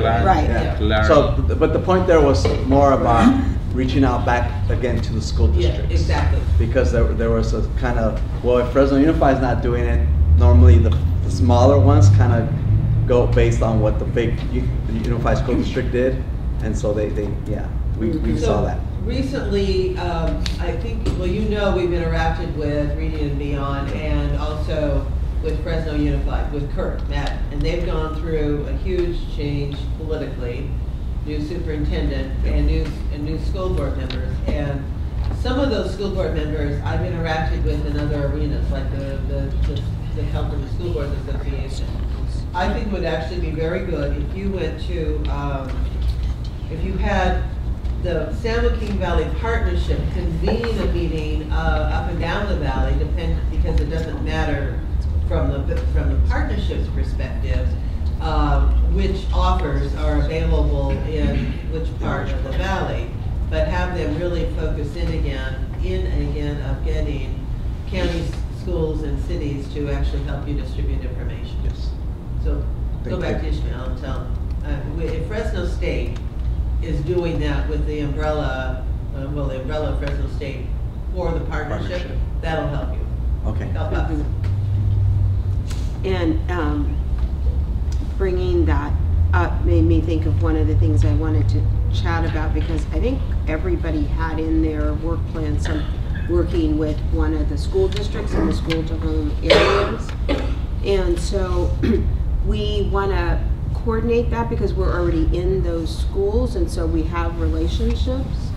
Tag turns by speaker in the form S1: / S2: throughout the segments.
S1: Right.
S2: Yeah. So, but the point there was more about reaching out back again to the school districts.
S3: Yeah, exactly.
S2: Because there was a kind of, well, if Fresno Unified is not doing it, normally the smaller ones kind of go based on what the big Unified School District did, and so we saw that.
S3: Recently, I think, well, you know, we've interacted with Reading and Beyond, and also with Fresno Unified, with Matt, and they've gone through a huge change politically, new superintendent and new school board members, and some of those school board members I've interacted with in other arenas, like the California School Boards Association. I think it would actually be very good if you went to, if you had the San Joaquin Valley Partnership convene a meeting up and down the valley, because it doesn't matter from the partnership's perspective, which offers are available in which part of the valley, but have them really focus in again of getting counties, schools, and cities to actually help you distribute information.
S2: Yes.
S3: So go back to Ishmael and tell him. If Fresno State is doing that with the umbrella, the umbrella of Fresno State for the partnership. That'll help you.
S2: Okay.
S3: Help us.
S1: And bringing that up made me think of one of the things I wanted to chat about, because I think everybody had in their work plan some working with one of the school districts in the school to home areas. And so we want to coordinate that because we're already in those schools, and so we have relationships.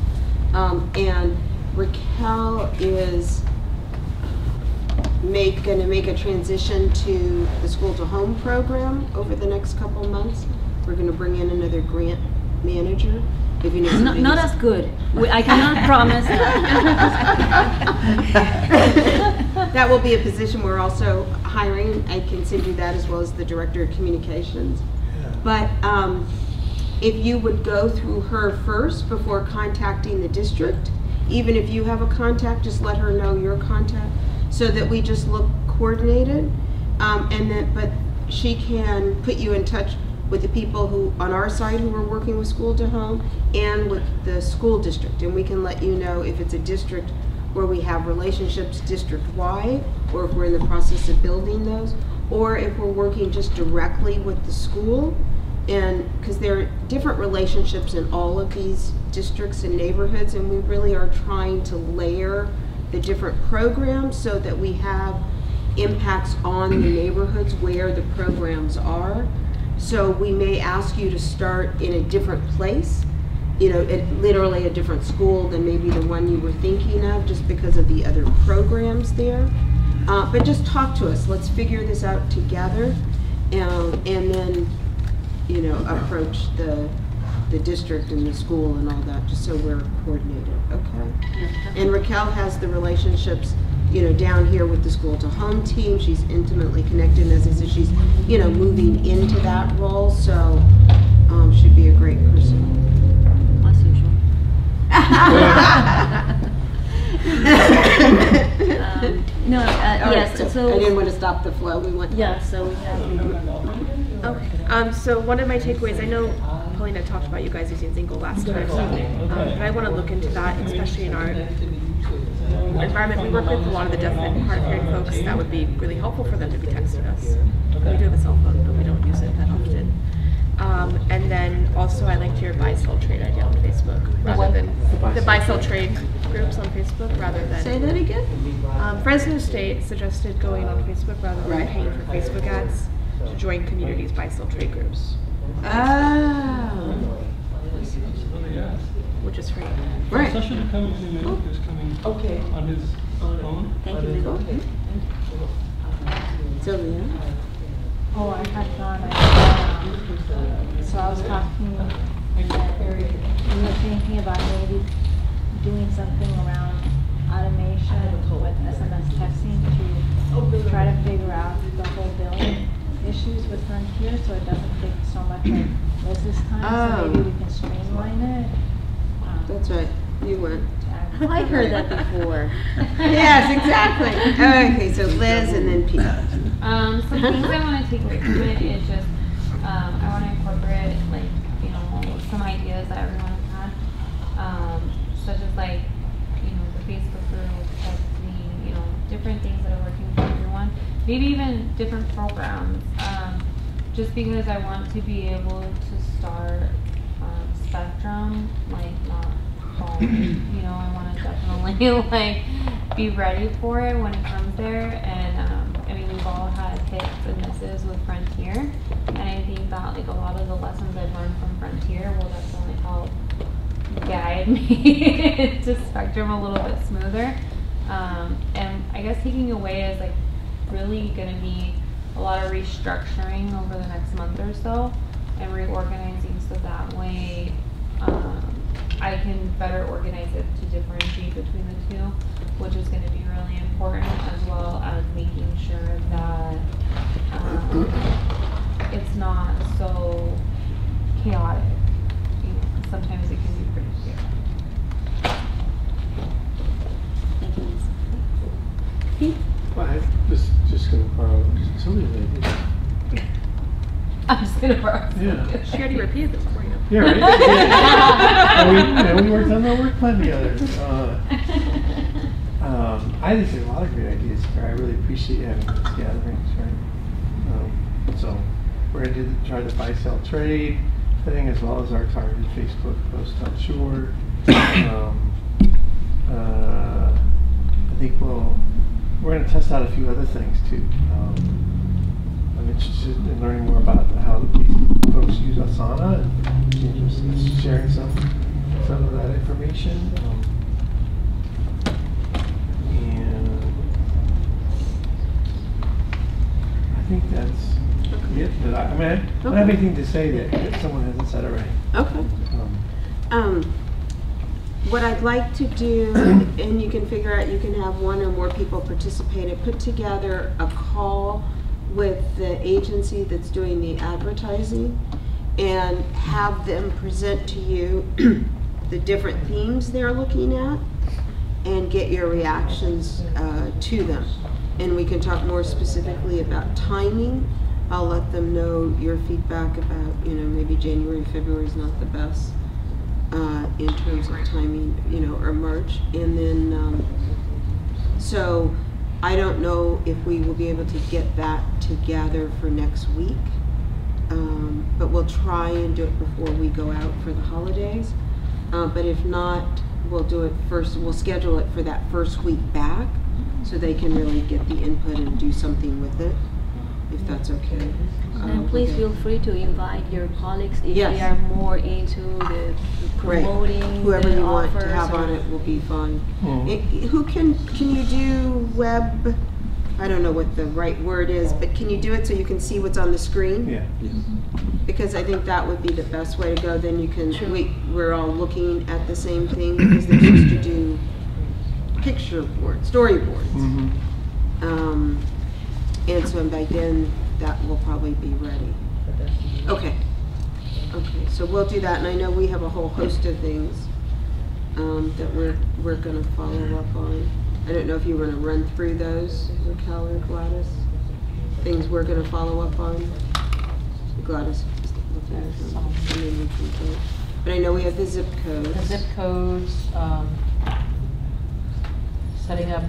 S1: And Raquel is going to make a transition to the school to home program over the next couple months. We're going to bring in another grant manager. If you know
S4: not as good. I cannot promise that.
S1: That will be a position we're also hiring. I can send you that, as well as the director of communications. But if you would go through her first before contacting the district, even if you have a contact, just let her know your contact, so that we just look coordinated. But she can put you in touch with the people who on our side who are working with school to home and with the school district, and we can let you know if it's a district where we have relationships district-wide, or if we're in the process of building those, or if we're working just directly with the school. And because there are different relationships in all of these districts and neighborhoods, and we really are trying to layer the different programs so that we have impacts on the neighborhoods where the programs are. So we may ask you to start in a different place, you know, literally a different school than maybe the one you were thinking of, just because of the other programs there. But just talk to us. Let's figure this out together, and then, you know, approach the district and the school and all that, just so we're coordinated. Okay. And Raquel has the relationships, you know, down here with the school to home team. She's intimately connected, as I said, she's, you know, moving into that role, so should be a great person.
S4: As usual. Yes, so
S1: I didn't want to stop the flow. We went.
S4: Yeah, so we have.
S5: Okay. So one of my takeaways, I know Paulina talked about you guys using Zingle last time, but I want to look into that, especially in our environment we work with. A lot of the deaf and hard of hearing folks, that would be really helpful for them to be texting us. We do have a cell phone, but we don't use it that often. And then also, I liked your buy-sell trade idea on Facebook, rather than the buy-sell trade groups on Facebook, rather than.
S1: Say that again.
S5: Fresno State suggested going on Facebook rather than paying for Facebook ads to join communities buy-sell trade groups.
S1: Oh.
S5: Which is free.
S1: Right.
S6: Session is coming on his phone.
S4: Thank you, Nicole.
S1: Sylvia.
S7: Oh, I had gone. So I was talking, we were thinking about maybe doing something around automation with SMS texting to try to figure out the whole billing issues with Frontier, so it doesn't take so much like Liz's time. So maybe we can streamline it.
S1: That's right. You went.
S4: Oh, I heard that before.
S1: Yes, exactly. Okay, so Liz and then Pete.
S8: Some things I want to take away from it is just I want to incorporate like, you know, some ideas that everyone has had, such as like, you know, the Facebook group, like the, you know, different things that are working for everyone. Maybe even different programs. Just because I want to be able to start Spectrum, like not fall, you know, I want to definitely like be ready for it when it comes there. And I mean, we've all had hits and misses with Frontier, and I think that like a lot of the lessons I've learned from Frontier will definitely help guide me to Spectrum a little bit smoother. And I guess taking away is like really going to be a lot of restructuring over the next month or so and reorganizing so that way I can better organize it to differentiate between the two, which is going to be really important, as well as making sure that it's not so chaotic. You know, sometimes it can be pretty chaotic.
S4: Thank you, Lisa.
S6: Well, I was just going to borrow somebody's idea.
S8: I'm just going to borrow.
S6: Yeah.
S5: She already repeated this for you.
S6: Yeah, right? Yeah. We worked on the work plan together. I think there's a lot of great ideas here. I really appreciate having these gatherings, right? So we're going to try the buy-sell trade thing, as well as our targeted Facebook post on Shore. I think we're going to test out a few other things too. I'm interested in learning more about how the folks use Asana and just sharing some of that information. And I think that's it. I mean, I don't have anything to say that someone hasn't said already.
S1: Okay. What I'd like to do, and you can figure out, you can have one or more people participate, I put together a call with the agency that's doing the advertising and have them present to you the different themes they're looking at and get your reactions to them. And we can talk more specifically about timing. I'll let them know your feedback about, you know, maybe January, February is not the best in terms of timing, you know, or March. And then, so I don't know if we will be able to get that together for next week, but we'll try and do it before we go out for the holidays. But if not, we'll do it first, we'll schedule it for that first week back so they can really get the input and do something with it, if that's okay.
S4: And please feel free to invite your colleagues if
S1: Yes.
S4: they are more into the promoting.
S1: Right. Whoever
S4: the
S1: you want to
S4: offers
S1: have
S4: or-
S1: on it will be fine.
S6: Mhm.
S1: Who can you do web, I don't know what the right word is, but can you do it so you can see what's on the screen?
S6: Yeah.
S1: Because I think that would be the best way to go. Then you can,
S4: Sure.
S1: we're all looking at the same thing, because they're supposed to do picture boards, storyboards.
S6: Mm-hmm.
S1: And so by then, that will probably be ready. Okay. Okay, so we'll do that, and I know we have a whole host of things that we're gonna follow up on. I don't know if you were gonna run through those, Raquel or Gladys, things we're gonna follow up on. Gladys is looking at them, and then we can vote. But I know we have the zip codes.
S9: The zip codes, setting up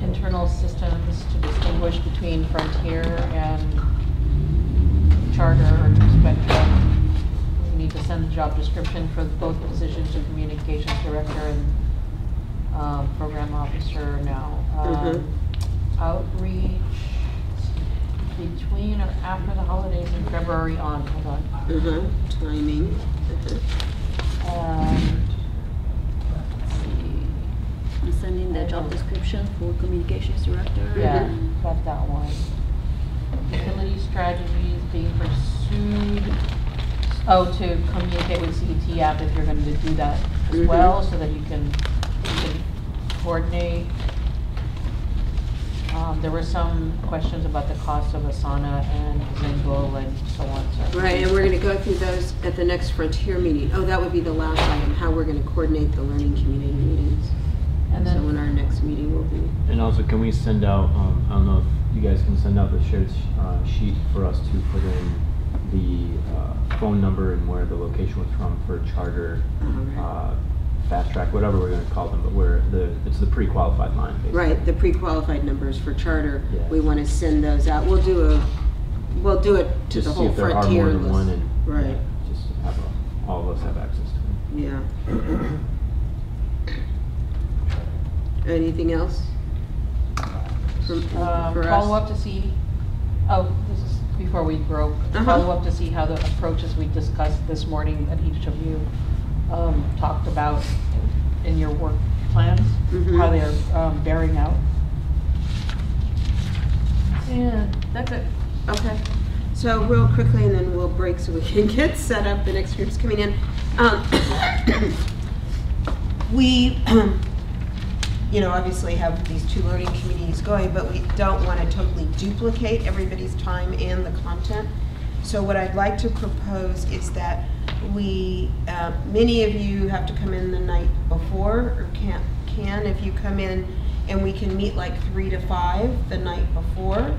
S9: internal systems to distinguish between Frontier and Charter or Spectrum. We need to send the job description for both positions to Communications Director and Program Officer now. Outreach between or after the holidays in February on, hold on.
S1: Timing.
S9: Let's see.
S4: I'm sending the job description for communications director.
S9: Yeah, got that one. Utility strategies being pursued. Oh, to communicate with CETF if you're going to do that as well, so that you can coordinate. There were some questions about the cost of Asana and Zingle and so on. So.
S1: Right, and we're going to go through those at the next Frontier meeting. Oh, that would be the last item, how we're going to coordinate the learning community meetings.
S9: And then,
S1: so when our next meeting will be.
S10: And also, can we send out, I don't know if you guys can send out the shared sheet for us to put in the phone number and where the location was from for charter, fast track, whatever we're going to call them, but it's the pre-qualified line, basically.
S1: Right, the pre-qualified numbers for charter,
S10: Yeah.
S1: we want to send those out. We'll do it to
S10: Just
S1: the
S10: see
S1: whole
S10: if there are
S1: Frontier
S10: more than
S1: list.
S10: one, and
S1: Right,
S10: just have all of us have access to them.
S1: yeah. Anything else? For
S9: Follow
S1: us?
S9: up to see, this is before we broke, follow up to see how the approaches we discussed this morning that each of you talked about in your work plans, how they're bearing out. And that's it.
S1: Okay, so real quickly, and then we'll break so we can get set up, the next group's coming in. We, obviously have these 2 learning communities going, but we don't want to totally duplicate everybody's time and the content. So what I'd like to propose is that we, many of you have to come in the night before, or can if you come in, and we can meet like 3 to 5 the night before.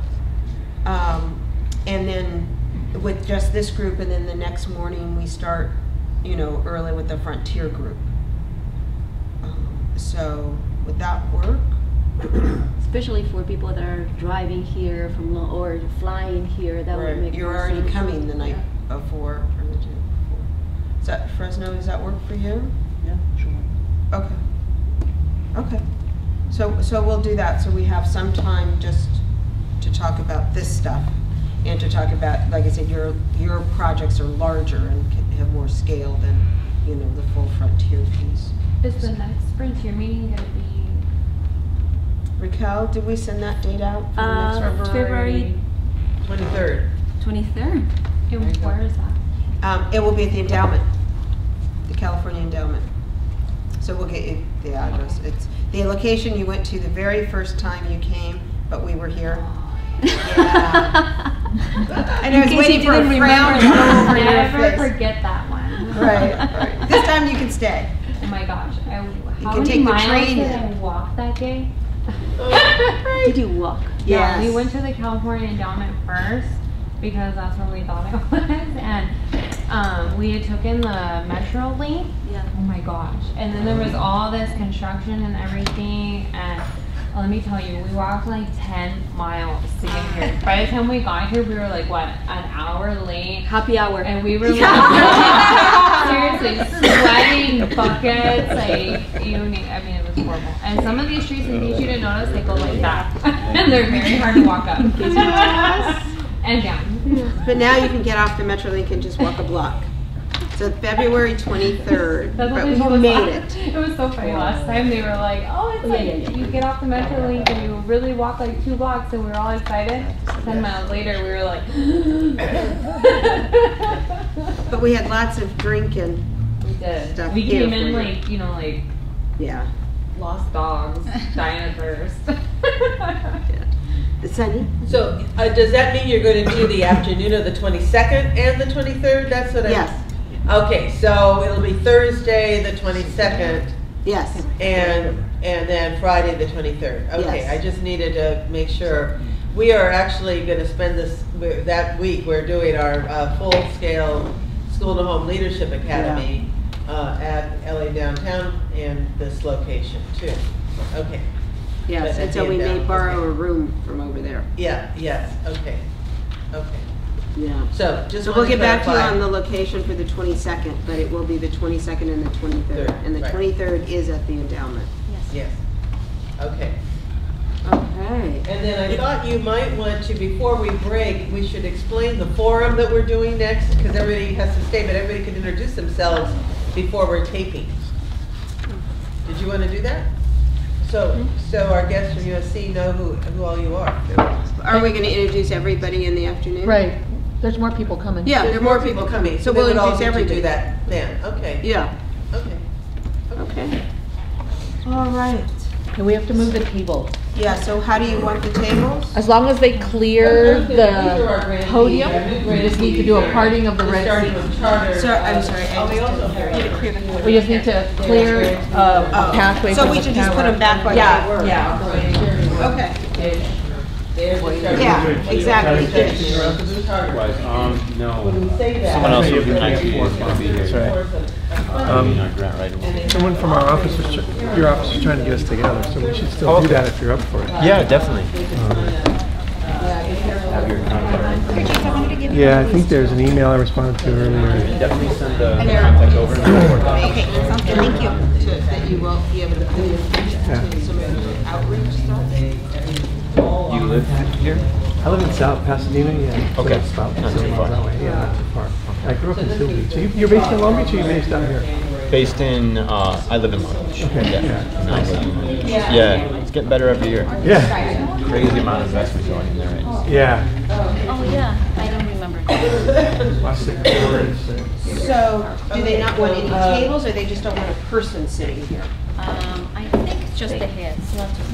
S1: And then with just this group, and then the next morning we start, early with the Frontier group. So would that work?
S4: Especially for people that are driving here from or flying here, that would make
S1: You're
S4: more
S1: already
S4: sense.
S1: coming the night before or the day before. Is that Fresno? Does that work for you?
S9: Yeah, sure.
S1: Okay. Okay. So we'll do that. So we have some time just to talk about this stuff, and to talk about, like I said, your projects are larger and can have more scale than the full Frontier piece.
S8: Is the next Frontier meeting gonna be?
S1: Raquel, did we send that date out for the next
S4: February
S3: 23rd.
S4: 23rd.
S8: And where is that?
S1: It will be at the endowment, the California Endowment. So we'll get you the address. It's the location you went to the very first time you came, but we were here. Yeah. And I was waiting for a frown to go over your
S8: Never
S1: face.
S8: forget that one.
S1: Right. This time you can stay.
S8: Oh my gosh. How
S1: can
S8: many
S1: take the
S8: miles
S1: train
S8: did
S1: in.
S8: I walk that day?
S4: Did you walk?
S8: Yeah, we
S1: Yes.
S8: went to the California Endowment first because that's where we thought it was, and we had taken the Metro link.
S4: Yeah.
S8: Oh my gosh! And then there was all this construction and everything, and let me tell you, we walked like 10 miles to get here. By the time we got here, we were like, what, an hour late?
S4: Happy hour.
S8: And we were like, seriously, sweating buckets, like, I mean, it was horrible. And some of these streets, in case you didn't notice, they go like that. And they're very hard to walk up. And down.
S1: But now you can get off the Metrolink and just walk a block. So February 23rd,
S8: That's what
S1: but
S8: they
S1: we
S8: told us.
S1: made it.
S8: It was so funny. Last time they were like, oh, it's like, you get off the Metrolink and you really walk like 2 blocks, and we were all excited. 10 miles later, we were like,
S1: But we had lots of drinking.
S8: we did.
S1: Stuff
S8: We
S1: here
S8: came
S1: for
S8: in
S1: you.
S8: like, like
S1: Yeah.
S8: lost dogs, dying of thirst.
S1: Sunny?
S3: So does that mean you're going to do the afternoon of the 22nd and the 23rd? That's what I.
S1: Yes.
S3: Okay, so it'll be Thursday the 22nd
S1: Yes.
S3: and then Friday the 23rd. Okay,
S1: Yes.
S3: I just needed to make sure. We are actually going to spend that week. We're doing our full-scale School to Home Leadership Academy at LA Downtown and this location too. Okay.
S1: Yes,
S3: But
S1: and
S3: at
S1: so
S3: the
S1: we
S3: end
S1: may
S3: down,
S1: borrow
S3: okay.
S1: a room from over there.
S3: Yeah. Yes. Okay. Okay.
S1: Yeah.
S3: So just
S1: So
S3: wanted
S1: we'll get back to you
S3: clarify.
S1: on the location for the 22nd, but it will be the 22nd and the 23rd.
S3: Third,
S1: And the
S3: right.
S1: 23rd is at the endowment.
S3: Yes. Okay.
S1: Okay.
S3: And then I thought you might want to, before we break, we should explain the forum that we're doing next, because everybody has to stay, but everybody can introduce themselves before we're taping. Did you want to do that? So our guests from USC know who all you are.
S1: Are we going to introduce everybody in the afternoon?
S9: Right. There's more people coming.
S1: Yeah, there are more people coming, so
S3: they
S1: we'll
S3: would all
S1: introduce
S3: need to
S1: everybody.
S3: do that then. Okay.
S1: Yeah.
S3: Okay.
S1: Okay. All right.
S9: And we have to move the table.
S1: Yeah, so how do you want the tables?
S9: As long as they clear
S3: These are our
S9: the
S3: grantees.
S9: podium,
S3: Our new
S9: we just need to do a parting of the red
S3: Starting
S9: seat.
S3: with charter.
S1: So, I'm sorry, I
S3: Oh, we
S1: just
S3: also
S1: didn't
S3: have.
S9: We just need to clear a pathway.
S1: So
S9: for
S1: we
S9: the
S1: should just put
S9: camera.
S1: them back like
S9: Yeah,
S1: they were?
S9: yeah.
S1: Okay.
S3: They're just starting.
S1: Yeah, exactly.
S10: No.
S3: When we say that.
S10: Someone else from IT is gonna be here.
S6: That's right.
S10: Grant writer will be-
S6: Someone from our office was, your office was trying to get us together, so we should still do that if you're up for it.
S10: Yeah, definitely. Have your contact.
S6: Yeah, I think there's an email I responded to earlier.
S10: Definitely send the contact over.
S1: Okay, sounds good. Thank you. That you will be able to put information to some of the outreach stuff.
S10: You live here?
S6: I live in South Pasadena, yeah.
S10: Okay.
S6: So it's about
S10: Not too far.
S6: that way. Yeah, not too far. I grew up in Seal Beach. So you're based in Long Beach or you're based out here?
S10: Based in, I live in Long Beach.
S6: Okay,
S10: Yeah.
S6: yeah.
S10: Nice. Yeah, it's getting better every year.
S6: Yeah.
S10: Crazy amount of investment going in there right now.
S6: Yeah.
S4: Oh, yeah, I don't remember.
S1: So, do they not want any tables, or they just don't want a person sitting here?
S4: I think it's just the heads.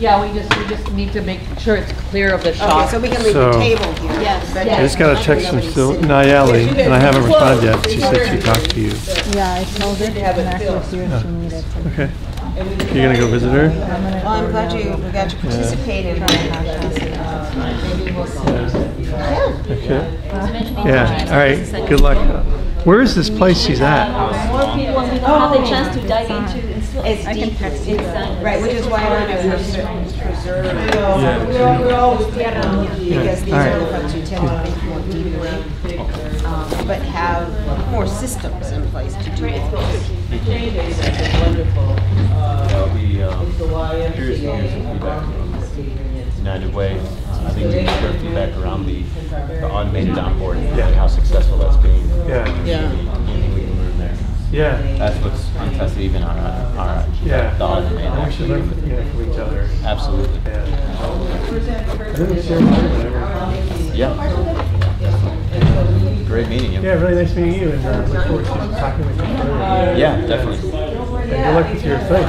S9: Yeah, we just need to make sure it's clear of the
S1: Okay,
S9: shop.
S1: so we can leave the
S6: So-
S1: table here.
S4: Yes,
S1: but
S4: yes.
S6: I just got a text from Nayeli, and I haven't responded yet. She said she talked to you.
S7: Yeah, I told her, and that's what she was needed.
S6: Okay. You're gonna go visit her?
S1: Well, I'm glad we got to participate in that.
S6: Okay. Yeah, all right, good luck. Where is this place she's at?
S4: More people, we don't have the chance to dive into and still.
S1: It's deep, right, which is why I want to preserve.
S3: We're always
S1: Because these
S6: All right.
S1: are the folks who tend to think more deeply, but have more systems in place to do it.
S3: That's wonderful.
S10: I'll be
S3: It's the
S10: curious to hear some feedback from United Way. I think we can share feedback around the automated onboarding, like how successful that's been.
S6: Yeah.
S10: Anything we can learn there.
S6: Yeah.
S10: That's what's untested even on our
S6: Yeah.
S10: the automated.
S6: And we should learn from each other.
S10: Absolutely.
S6: Yeah. I think we share more than ever.
S10: Yeah. Great meeting you.
S6: Yeah, really nice meeting you, and look forward to talking with you further.
S10: Yeah, definitely.
S6: And good luck with your thing.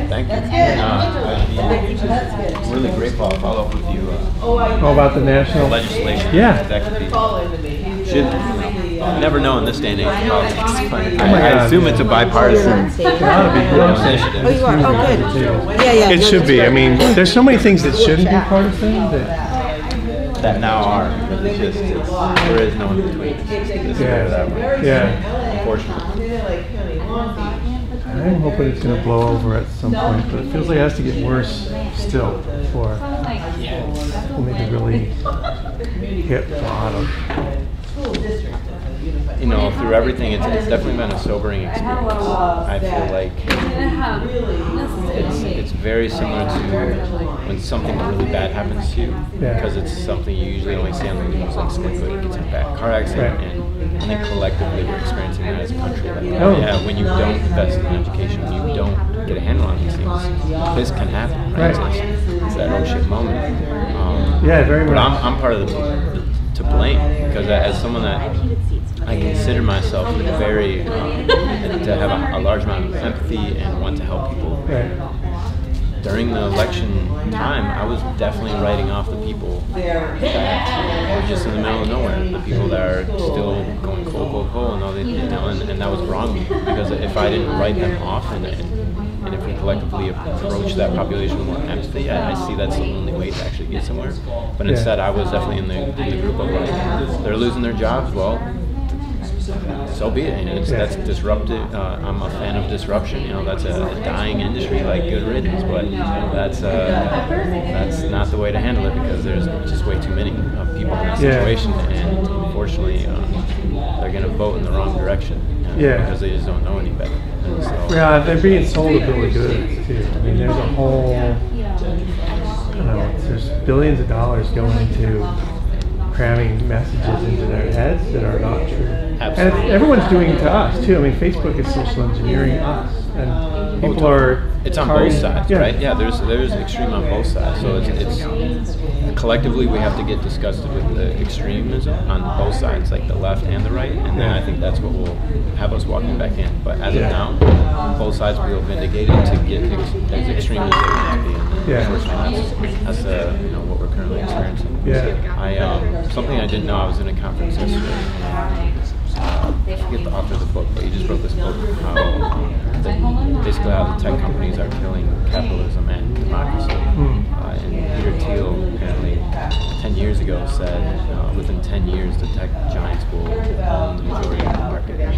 S10: Thank you. I'd be really grateful. I'll follow up with you.
S6: Oh, about the national
S10: Legislation.
S6: Yeah.
S10: That could be. Should never know in this day and age of politics. But
S6: my
S10: I
S6: God.
S10: assume it's a bipartisan
S6: It ought to be good.
S10: initiative.
S1: Oh, you are, oh, good. Yeah, yeah.
S6: It should be. I mean, there's so many things that shouldn't be partisan that.
S10: That now are. It's just, there is no in between. This way or that way.
S6: Yeah.
S10: Unfortunately.
S6: I'm hoping it's going to blow over at some point, but it feels like it has to get worse still before we'll maybe really hit bottom.
S10: You know, through everything, it's definitely been a sobering experience. I feel like it's very similar to when something really bad happens to you,
S6: Yeah.
S10: because it's something you usually only see on the news, like someone gets in a bad car accident,
S6: Right.
S10: and I think collectively we're experiencing that as a country. Like,
S6: Oh.
S10: yeah, when you don't invest in education, when you don't get a handle on these things, this can happen. Right?
S6: Right.
S10: It's that oh shit moment.
S6: Yeah, very
S10: But
S6: much.
S10: I'm part of the to blame, because as someone that I consider myself very to have a large amount of empathy and want to help people.
S6: Right.
S10: During the election time, I was definitely writing off the people that were just in the middle of nowhere, the people that are still going coal, and all they, you know, and that was wrong, because if I didn't write them off and if we collectively approach that population with more empathy, I see that's the only way to actually get somewhere. But instead, I was definitely in the group of like, they're losing their jobs. Well, so be it. You know, that's disruptive. I'm a fan of disruption. You know, that's a dying industry. Like, good riddance. But that's not the way to handle it, because there's just way too many people in that situation, and unfortunately, they're going to vote in the wrong direction. Because they just don't know any better. And so,
S6: Yeah, they're being sold a bill of goods too. I mean, there's a whole, I don't know, there's billions of dollars going into cramming messages into their heads that are not true.
S10: Absolutely.
S6: And everyone's doing it to us too. I mean, Facebook is social engineering us, and people are.
S10: It's on
S6: targeting-
S10: both sides, right? Yeah, there's extreme on both sides. So it's collectively we have to get disgusted with the extremism on both sides, like the left and the right, and then I think that's what will have us walking back in. But as of now, both sides feel vindicated to get as extreme as they want to be. And unfortunately, that's you know, what we're currently experiencing. Something I didn't know. I was in a conference yesterday. I forget the author of the book, but he just wrote this book basically how the tech companies are killing capitalism and democracy. and Peter Thiel apparently 10 years ago said within 10 years the tech giants will own the majority of the market. And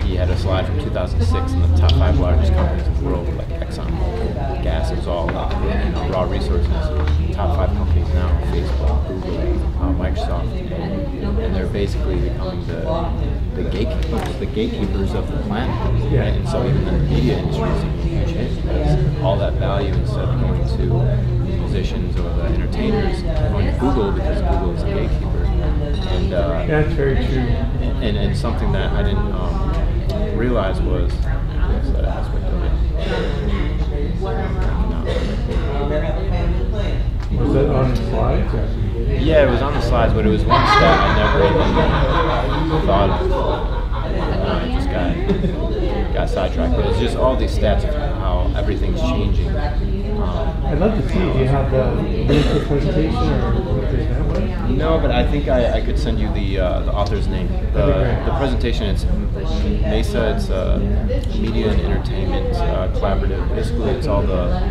S10: he had a slide from 2006 and the top 5 largest companies in the world, like ExxonMobil, gas, it was all raw resources. Top 5 companies now: Facebook, Google, Microsoft, and they're basically becoming the gatekeepers of the planet.
S6: Yeah.
S10: And so even the media industry is in huge hit because all that value, instead of going to the musicians or the entertainers, going to Google because Google is a gatekeeper. And
S6: that's very true.
S10: And something that I didn't realize was that aspect of it.
S6: Was that on the slides? Or?
S10: Yeah, it was on the slides, but it was one stat I never even thought of. I just got sidetracked. But it's just all these stats of how everything's changing.
S6: I'd love to see it. Do you have the link to the presentation or what there's that way?
S10: No, but I think I could send you the author's name. The presentation, it's MESA, it's Media and Entertainment Collaborative. Basically, it's all the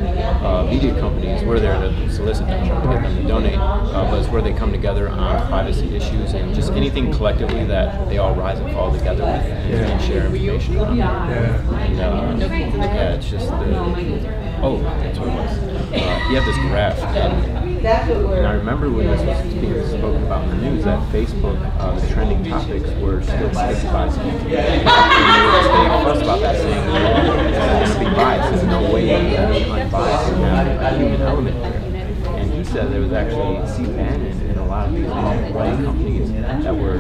S10: media companies. We're there to solicit them, to get them to donate, but it's where they come together on privacy issues and just anything collectively that they all rise and fall together with and share information on. And yeah, it's just that's what it was. He had this graph, and I remember when this was being spoken about in the news that Facebook, the trending topics were still picked by some people. And they fussed about that, saying it's going to be biased. There's no way it can be unbiased and have a human element there. And he said there was actually Cetf and a lot of these alt-right companies that were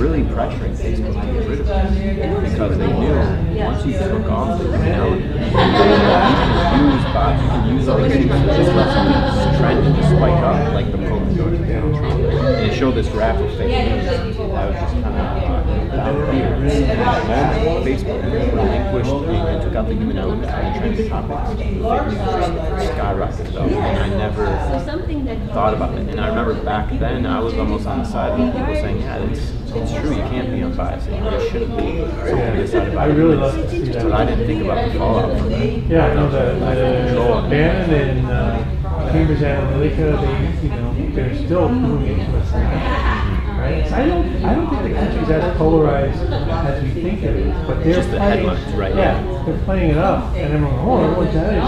S10: really pressuring Facebook to get rid of it because they knew once you took off the human element, you can use bots, you can use other things to just let something trend and just spike up like the post goes down Trump. And it showed this graph of fake news that was just kind of down here. And Facebook relinquished and took out the human element from the trending topics. The fake news just skyrocketed up. And I never thought about it. And I remember back then I was almost on the side of people saying, yeah, it's true, you can't be unbiased. There shouldn't be something decided by
S6: really love to see that.
S10: But I didn't think about the fallout from that.
S6: Yeah, I know the Bannon and Cambridge Analytica, they're still doing it to us now, right? So I don't think the country's as polarized as we think it is, but they're
S10: just the
S6: playing,
S10: headlines, right?
S6: Yeah, they're playing it up, and everyone, everyone's at it.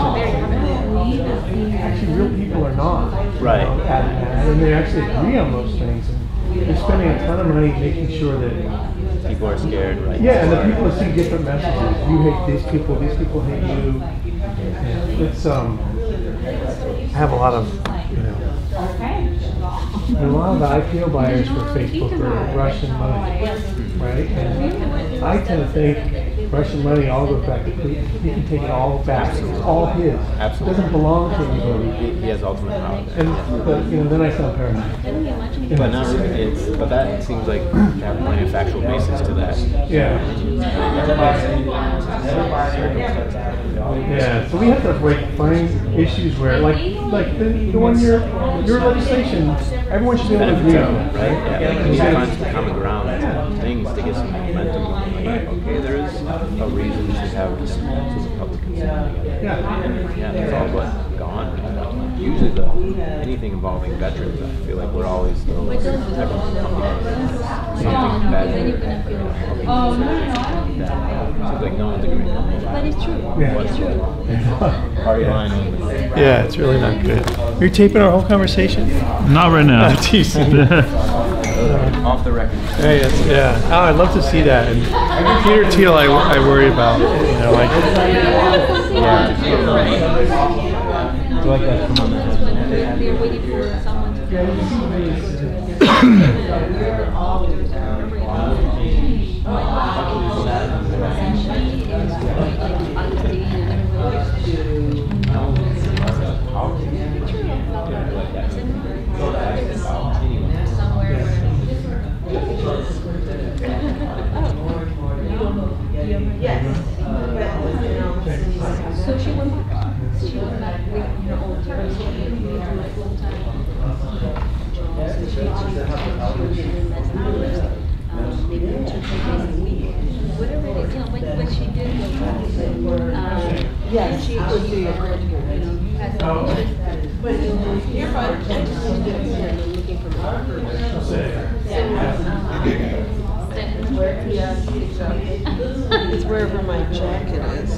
S6: Actually, real people are not.
S10: Right.
S6: And they actually agree on most things. And they're spending a ton of money making sure that
S10: people are scared, right?
S6: Yeah, and the people see different messages. You hate these people hate you. Yeah. It's I have a lot of a lot of the IPO buyers for Facebook are Russian money, right? And I tend to think Russian money all goes back to Putin. He can take it all back. It's all his.
S10: Absolutely.
S6: It doesn't belong to anybody.
S10: He has ultimate power.
S6: And but then I sound paranoid.
S10: But not really. But that seems like to have plenty of factual basis to that.
S6: Yeah. Yeah. So we have to find issues where like the one your legislation, everyone should be able to agree on it, right?
S10: Yeah. Like, you find some common ground things to get some momentum. Like, okay, there is a reason to have this Republican together.
S6: Yeah.
S10: And yeah, that's all but gone. Usually anything involving veterans, I feel like we're always something bad. Seems like no one's agreeing.
S4: But it's true.
S6: Yeah.
S4: It's true.
S10: Party line only.
S6: Yeah, it's really not good. You're taping our whole conversation?
S11: Not right now.
S10: Off the record.
S6: Yeah. Oh, I'd love to see that. And Peter Thiel, I worry about. Like.
S10: Yeah. Do like that from
S4: They're waiting for someone to So she went back. She went back with her old terms. She went to a full-time job. So she was doing less hours. Maybe 2 days a week. Whatever it is, what she did was,
S3: Yes,
S4: she has
S3: You're fine. It's wherever my jacket is.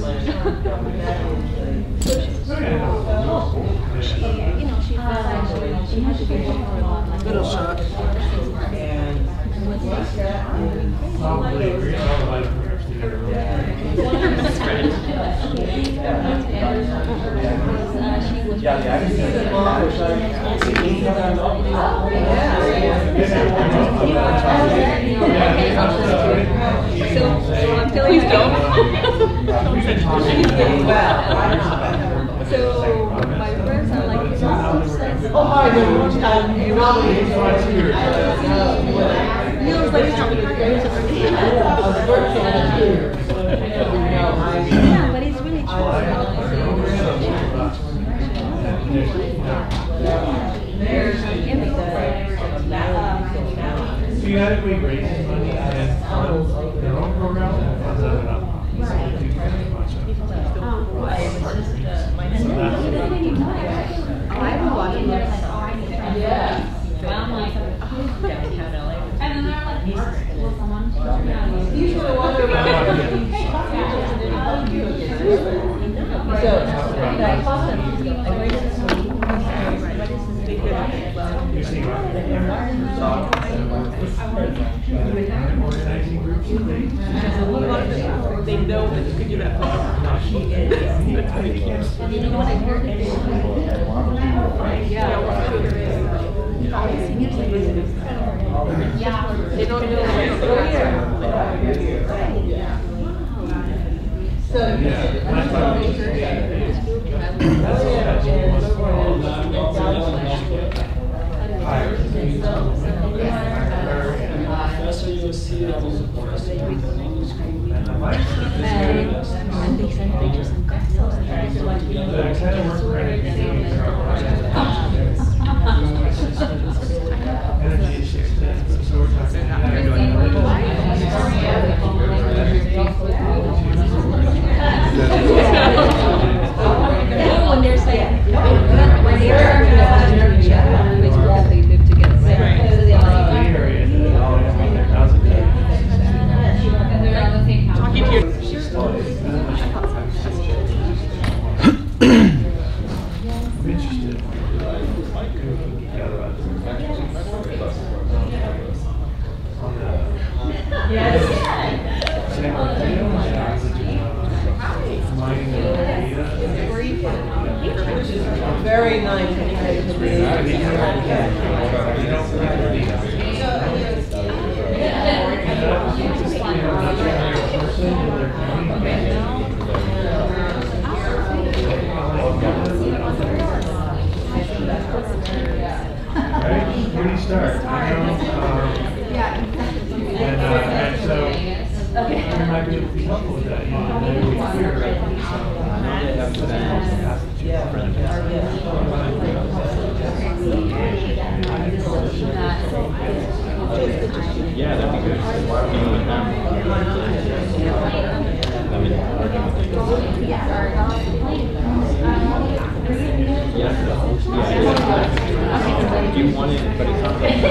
S4: She had to be home for a long time.
S3: Little shock.
S4: So I'm telling you. So my friends are like,
S3: Oh, hi, good time. You know,
S4: yeah, but it's really true.
S6: So you had to raise money and fund their own program and funds that up.
S4: I have a lot of
S3: yeah.
S8: I'm like,
S4: downtown LA.
S8: and then they're like, will someone?
S3: You should have wondered about
S6: Organizing groups and things.
S5: They know that you can do that.
S4: And you know what I heard?
S8: Yeah.
S5: They don't know.
S3: So,
S4: When they're saying, when they're they live together, right? So they're like,
S8: And they're on the same house.
S5: Talking to your.
S6: I'm interested.
S3: very nice.
S6: Where do you start? And so we might be able to be helpful with that.
S10: Yeah, that'd be good. Even with them. I mean, working with them. Yeah. If you want it, but it's not like you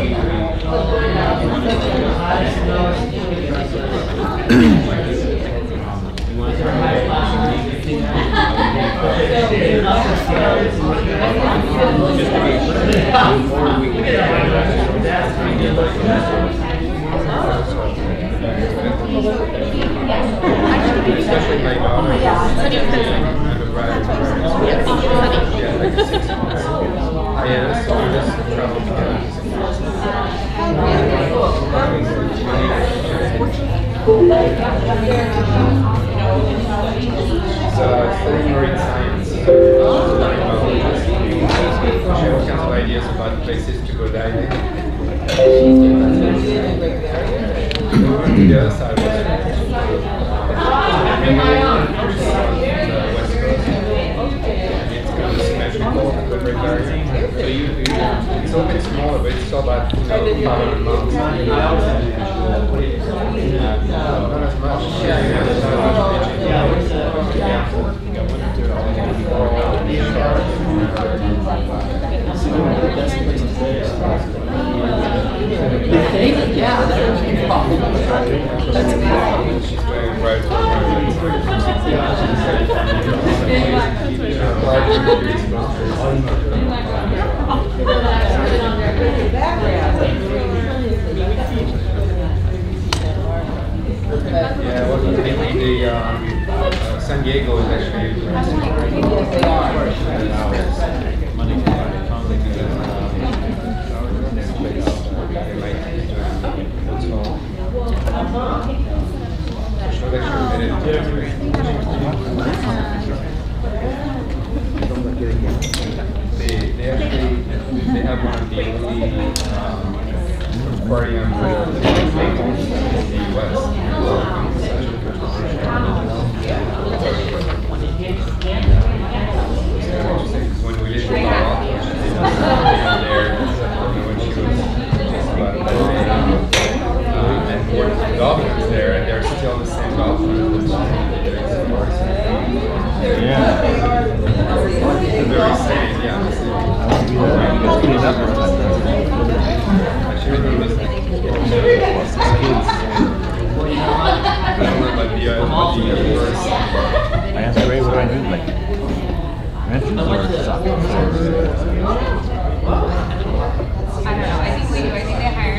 S10: especially my daughter. Yeah, so we just travel together. So it's marine science. Share couple ideas about places to go diving. The other side was the west coast. It's kind of symmetrical with regard. So it's a bit smaller, but it's still about 500 miles. Not as much.
S11: Yeah, well, San Diego is actually they have one of the only aquarium in the US. When we lived in Colorado, she did there when she was just about a and more dolphins there, and they're still the same dolphins.
S6: Yeah.
S11: Very safe, yeah.
S6: I asked Ray, what do I do? Like, mentions or soccer?
S8: I don't know. I think we do. I think they hire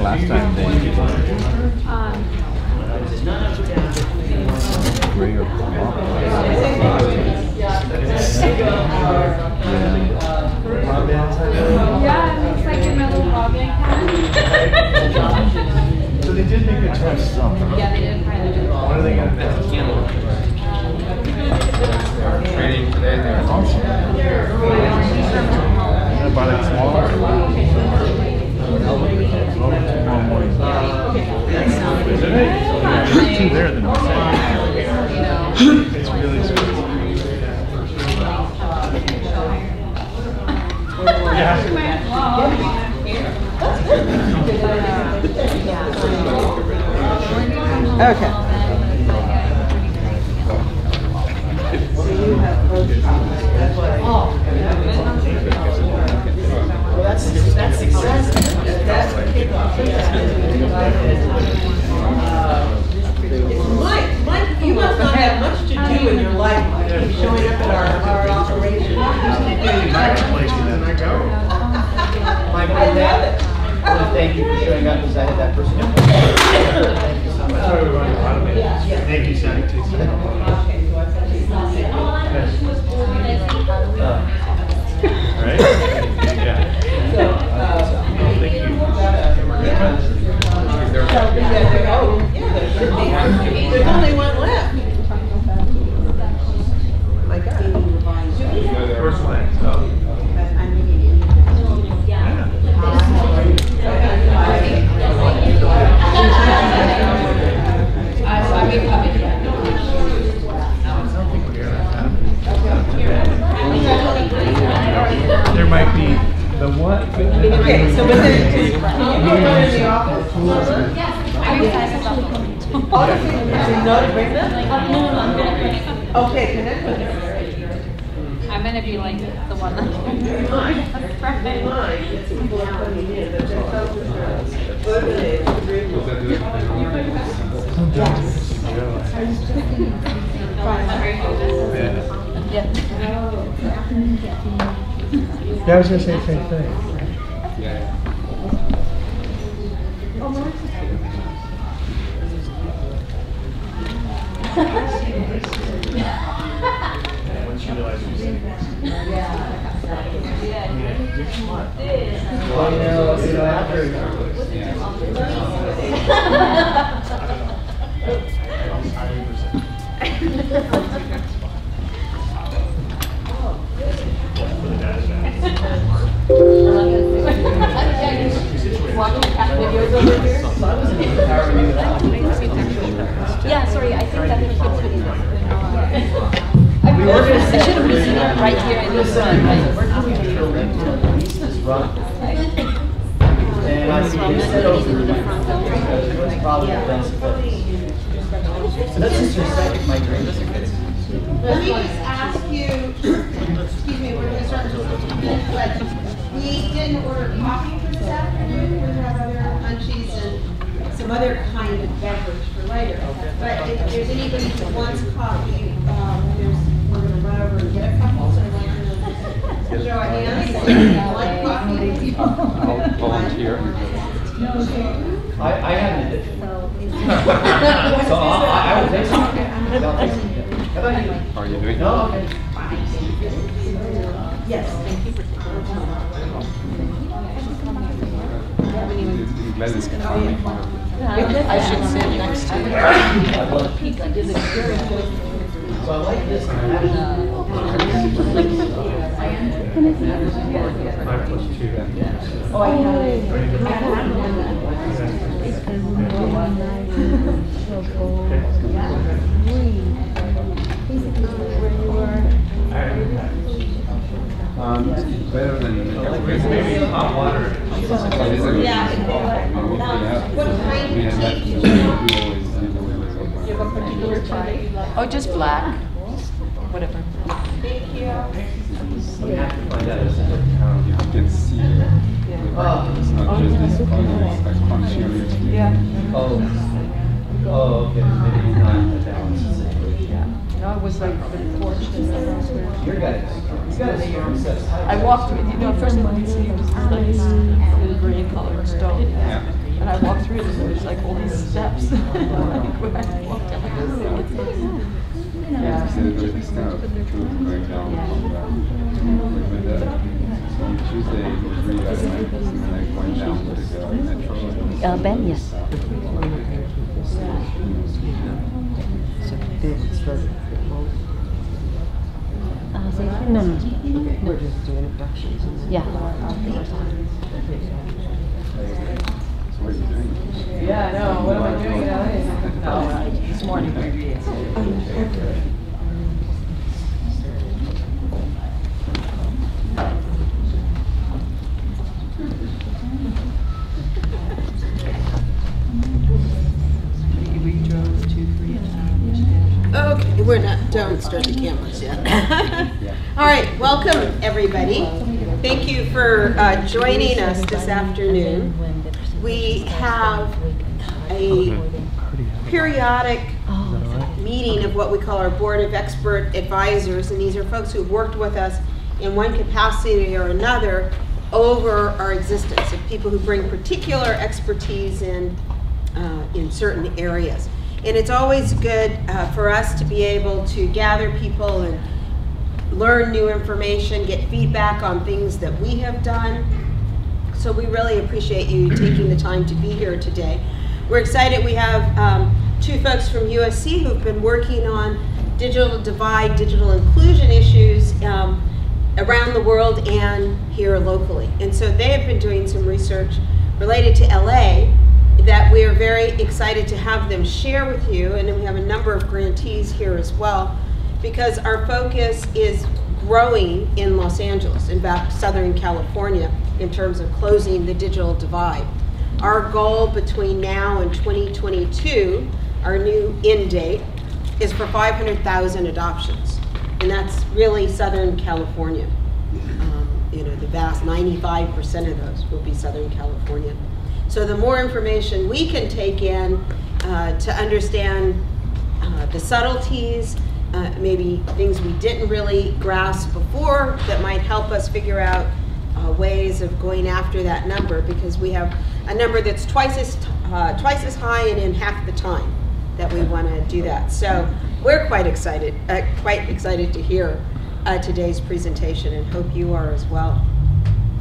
S6: Last time they Ray or
S8: yeah, it looks like in my little bobbing hat.
S6: So they did make a choice.
S8: Yeah, they did hire them.
S6: What are they going to do?
S11: Training today, they're awesome.
S6: Buy like smaller? Tomorrow morning. There's two there than it's really expensive. Yeah.
S3: Okay. That's success. That's the kickoff. Mike, you must not have much to do in your life. Keep showing up at our operation.
S12: Mike,
S3: I love it.
S12: I want to thank you for showing up because I had that person. Thank you so much.
S6: Thank you, Sally. Right? Yeah. Thank you.
S3: There's only one left. My God.
S6: First line. So. There might be the what?
S3: Okay, so but then, can you go run in the office? Honestly, did you know to bring them? Okay, connect with them.
S8: I'm gonna be like the one that. That's perfect.
S3: People are coming in, but they're
S6: Yeah, I was going to say the same thing. Once you realize you're saying you're smart.
S4: Yeah, sorry, I think that the kids would I should have seen it right here in this one.
S12: And I see you said over the probably the best. So that's just your second migration.
S1: Let me just ask you, excuse me, we're going to start in just a few minutes, but other kind of beverage for later. But if there's anybody who wants coffee, we're going to run over and get a couple, so I'd like to show a hand. Like coffee?
S11: I'll volunteer.
S12: I haven't it. So I will take some. I'll take some. How about you?
S11: Are you doing?
S12: No, okay.
S1: Yes, thank you for taking the time.
S11: I'm glad it's going to be.
S9: I should sit next to you.
S12: So I like this. Oh, I
S11: Better than maybe hot water.
S1: Yeah. What kind of tea?
S9: You have a particular chai? Oh, just black. Whatever.
S1: Thank you.
S12: We have to find out.
S11: You can see it. It's not just this color, it's like crunchy on your skin.
S9: Yeah.
S12: Oh, okay. Maybe not the balance situation.
S9: No, it was like the porch.
S12: You got a strong set.
S9: I walked through, first one you see was like this green colored stone.
S11: Yeah.
S9: And I walked through it and there was like all these steps. When I walked up, what's going on?
S11: Yeah, so there's this kind of truth going down on that. So on Tuesday, it was really bad night, and then I went down to the metro.
S4: Ben, yes. No.
S13: We're just doing abductions.
S4: Yeah.
S11: So what are you doing?
S9: Yeah, I know. What am I doing in LA? Oh, this morning.
S1: Okay, we're not, don't start the cameras yet. All right, welcome everybody. Thank you for joining us this afternoon. We have a periodic meeting of what we call our Board of Expert Advisors, and these are folks who've worked with us in one capacity or another over our existence, of people who bring particular expertise in certain areas. And it's always good for us to be able to gather people and learn new information, get feedback on things that we have done. So we really appreciate you taking the time to be here today. We're excited we have two folks from USC who've been working on digital divide, digital inclusion issues around the world and here locally. And so they have been doing some research related to LA that we are very excited to have them share with you. And then we have a number of grantees here as well, because our focus is growing in Los Angeles, in fact, Southern California, in terms of closing the digital divide. Our goal between now and 2022, our new end date, is for 500,000 adoptions. And that's really Southern California. The vast 95% of those will be Southern California. So the more information we can take in to understand the subtleties, maybe things we didn't really grasp before that might help us figure out ways of going after that number, because we have a number that's twice as high and in half the time that we want to do that. So we're quite excited to hear today's presentation, and hope you are as well.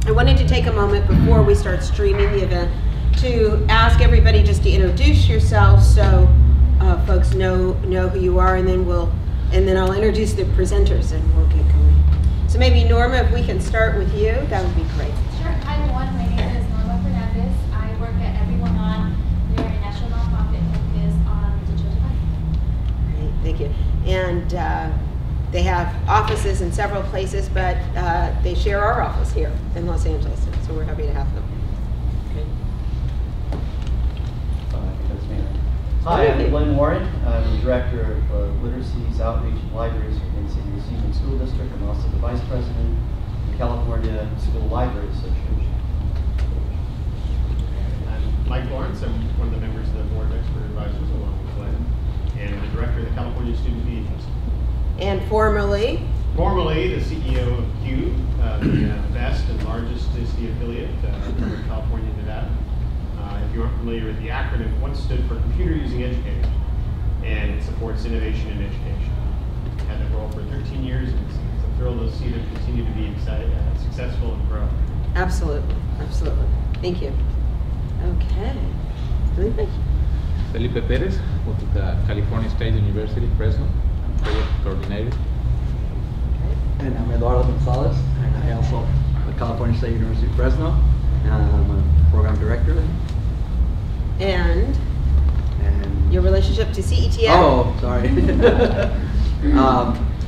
S1: I wanted to take a moment before we start streaming the event to ask everybody just to introduce yourself, so folks know who you are, and then I'll introduce the presenters and we'll get going. So maybe Norma, if we can start with you, that would be great.
S14: Sure. Hi everyone, my name is Norma Fernandez. I work at Everyone On. We are a national nonprofit focused on digital divide.
S1: Great, thank you. And they have offices in several places, but they share our office here in Los Angeles, so we're happy to have them.
S12: Hi, I'm Glenn Warren. I'm the Director of Literacies, Outreach, and Libraries for the San Diego School District. I'm also the Vice President of the California School Library Association.
S15: I'm Mike Lawrence. I'm one of the members of the board of expert advisors along with Glenn, and the director of the California Student Media Festival.
S1: And formerly
S15: Formerly the CEO of CUBE, the best and largest ISTE affiliate from California, Nevada. If you aren't familiar with the acronym, what stood for Computer Using Educators, and it supports innovation in education. Had that role for 13 years, and it's a thrill to see them continue to be successful and grow.
S1: Absolutely, absolutely. Thank you. Okay. Felipe?
S16: Felipe Perez, with the California State University, Fresno, project coordinator.
S2: And I'm Eduardo Gonzalez, and I also the California State University, Fresno, and I'm a program director.
S1: And your relationship to CETF?
S2: Oh, sorry.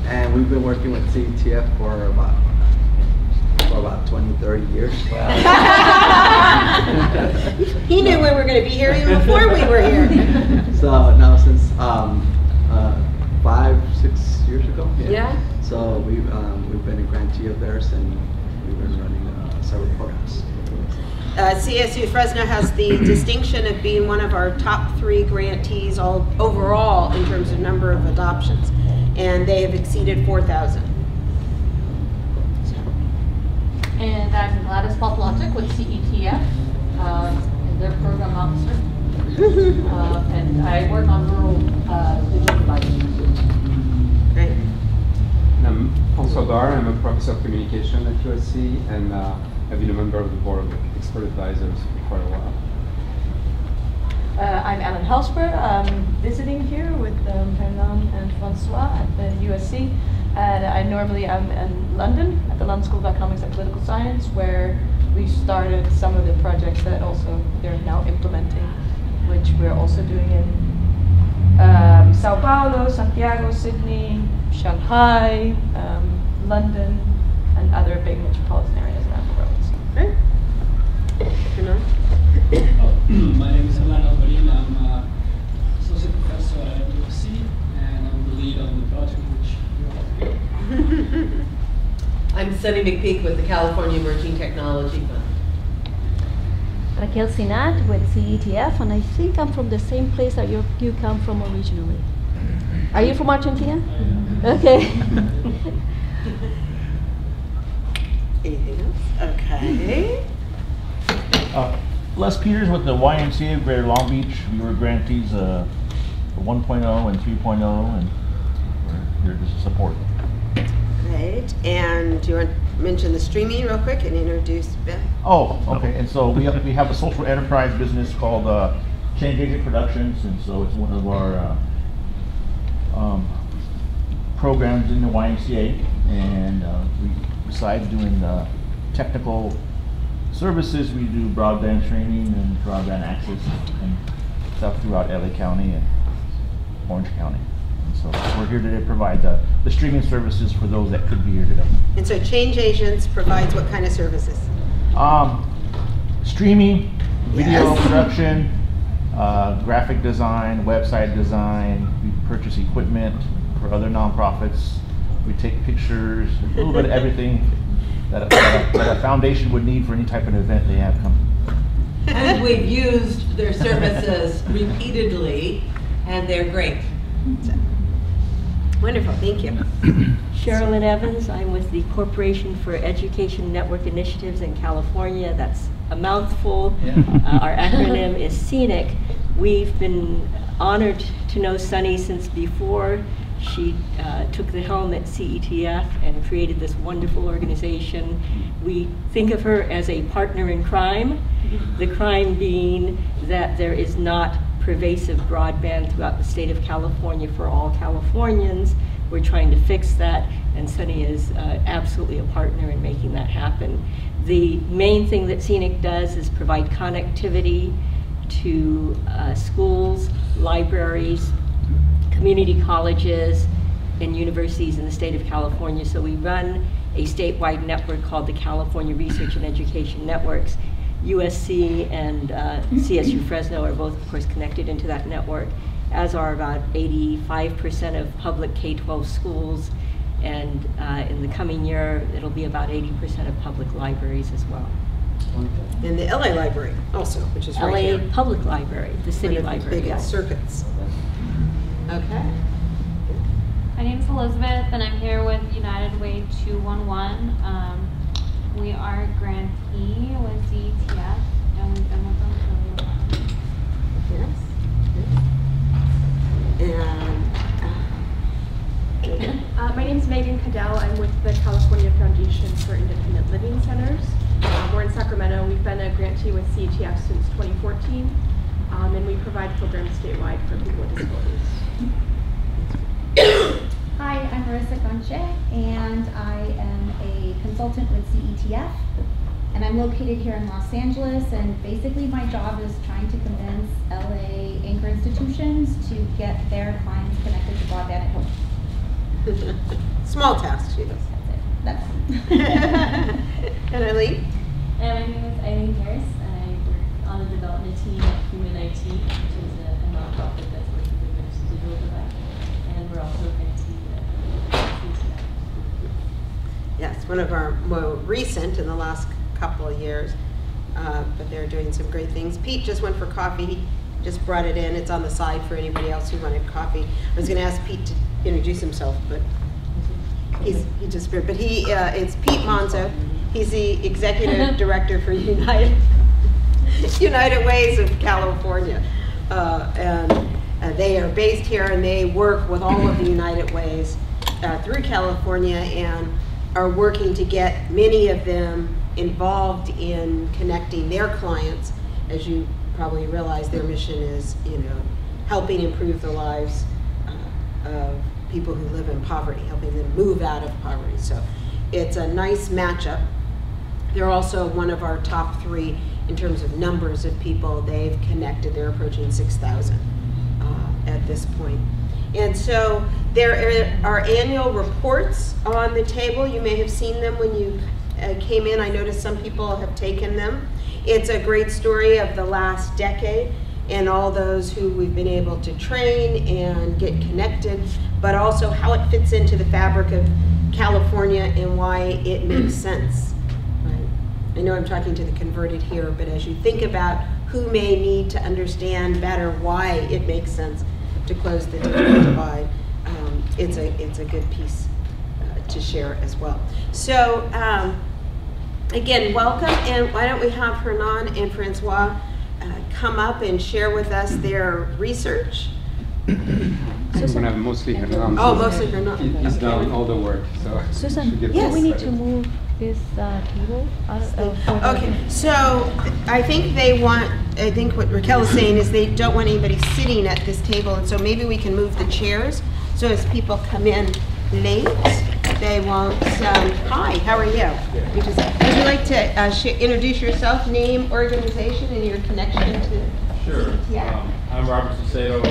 S2: And we've been working with CETF for about 20, 30 years.
S1: He knew we were going to be here even before we were here.
S2: So now since 5, 6 years ago.
S1: Yeah.
S2: So we've been a grantee of theirs, and we've been running several programs.
S1: CSU Fresno has the distinction of being one of our top 3 grantees overall in terms of number of adoptions, and they have exceeded 4,000.
S9: And I'm Gladys Poplotic with CETF, and their program officer. And I work on rural digital devices.
S1: Great.
S11: I'm François Dar. I'm a professor of communication at USC, and I've been a member of the board of expert advisors for quite a while.
S17: I'm Ellen Helsper. I'm visiting here with Fernand and Francois at the USC. And I normally am in London at the London School of Economics and Political Science, where we started some of the projects that also they're now implementing, which we're also doing in Sao Paulo, Santiago, Sydney, Shanghai, London, and other big metropolitan areas around the world.
S1: Great.
S18: My name is Alan Alvarin. I'm associate professor at USC, and I'm the lead on the project which you're all here.
S3: I'm Sunny McPeak with the California Emerging Technology Fund.
S19: Raquel Sinat with CETF, and I think I'm from the same place that you come from originally. Are you from Argentina? Okay.
S1: Anything else? Okay.
S20: Les Peters with the YMCA of Greater Long Beach. We were grantees for 1.0 and 3.0, and we're here to support.
S1: Great. And do you want to mention the streaming real quick and introduce Ben?
S20: Oh, okay. And so we have a social enterprise business called Change Agent Productions, and so it's one of our programs in the YMCA. And besides doing technical services, we do broadband training and broadband access and stuff throughout LA County and Orange County. And so we're here today to provide the streaming services for those that could be here today.
S1: And so Change Agents provides what kind of services?
S20: Streaming, video
S1: Yes.
S20: production, graphic design, website design. We purchase equipment for other nonprofits. We take pictures, a little bit of everything that a foundation would need for any type of event they have coming.
S3: And we've used their services repeatedly, and they're great.
S1: Wonderful, thank you.
S19: Sherilyn Evans, I'm with the Corporation for Education Network Initiatives in California. That's a mouthful. Our acronym is CENIC. We've been honored to know Sunny since before she took the helm at CETF and created this wonderful organization. We think of her as a partner in crime, the crime being that there is not pervasive broadband throughout the state of California for all Californians. We're trying to fix that, and Sunny is absolutely a partner in making that happen. The main thing that CENIC does is provide connectivity to schools, libraries, community colleges, and universities in the state of California. So we run a statewide network called the California Research and Education Networks. USC and CSU Fresno are both, of course, connected into that network, as are about 85% of public K-12 schools, and in the coming year, it'll be about 80% of public libraries as well.
S1: And the LA Library also, which is right
S19: LA
S1: here.
S19: Public Library, the city
S1: One of the
S19: library.
S1: biggest circuits. Okay.
S8: My name's Elizabeth, and I'm here with United Way 211. We are a grantee with Cetf, and we've been with them for a little while.
S1: Yes. And
S5: My name is Megan Cadell. I'm with the California Foundation for Independent Living Centers. We're in Sacramento. We've been a grantee with CETF since 2014, and we provide programs statewide for people with disabilities.
S21: Hi, I'm Marissa Conche, and I am a consultant with CETF, and I'm located here in Los Angeles, and basically my job is trying to convince LA anchor institutions to get their clients connected to broadband at home.
S1: small tasks, she does.
S21: That's it.
S1: And Eileen?
S4: My name is Eileen Harris, and I work on the development team at Human IT, which is a nonprofit that's working with the digital divide. And we're also a grantee at CTF.
S1: Yes, one of our more recent in the last couple of years, but they're doing some great things. Pete just went for coffee. He just brought it in. It's on the side for anybody else who wanted coffee. I was going to ask Pete to introduce himself, but he disappeared. But it's Pete Monzo. He's the executive director for United Ways of California, and they are based here, and they work with all of the United Ways through California, and are working to get many of them involved in connecting their clients. As you probably realize, their mission is, helping improve the lives of people who live in poverty, helping them move out of poverty. So it's a nice matchup. They're also one of our top 3 in terms of numbers of people they've connected. They're approaching 6,000 at this point. And so there are annual reports on the table. You may have seen them when you came in. I noticed some people have taken them. It's a great story of the last decade and all those who we've been able to train and get connected, but also how it fits into the fabric of California and why it makes sense. Right? I know I'm talking to the converted here, but as you think about who may need to understand better why it makes sense to close the digital divide, it's a good piece to share as well. So again, welcome, and why don't we have Hernan and Francois come up and share with us their research.
S11: I'm going to have mostly Hernan.
S1: Oh, mostly Hernan.
S11: He's done all the work. So
S7: Susan, yes, we need to move this table out of.
S1: Okay, so I think what Raquel is saying is they don't want anybody sitting at this table, and so maybe we can move the chairs so as people come in late, they won't. Hi, how are you? Would you like to introduce yourself, name, organization, and your connection to?
S22: Sure.
S1: Yeah.
S22: I'm Robert Sacedo,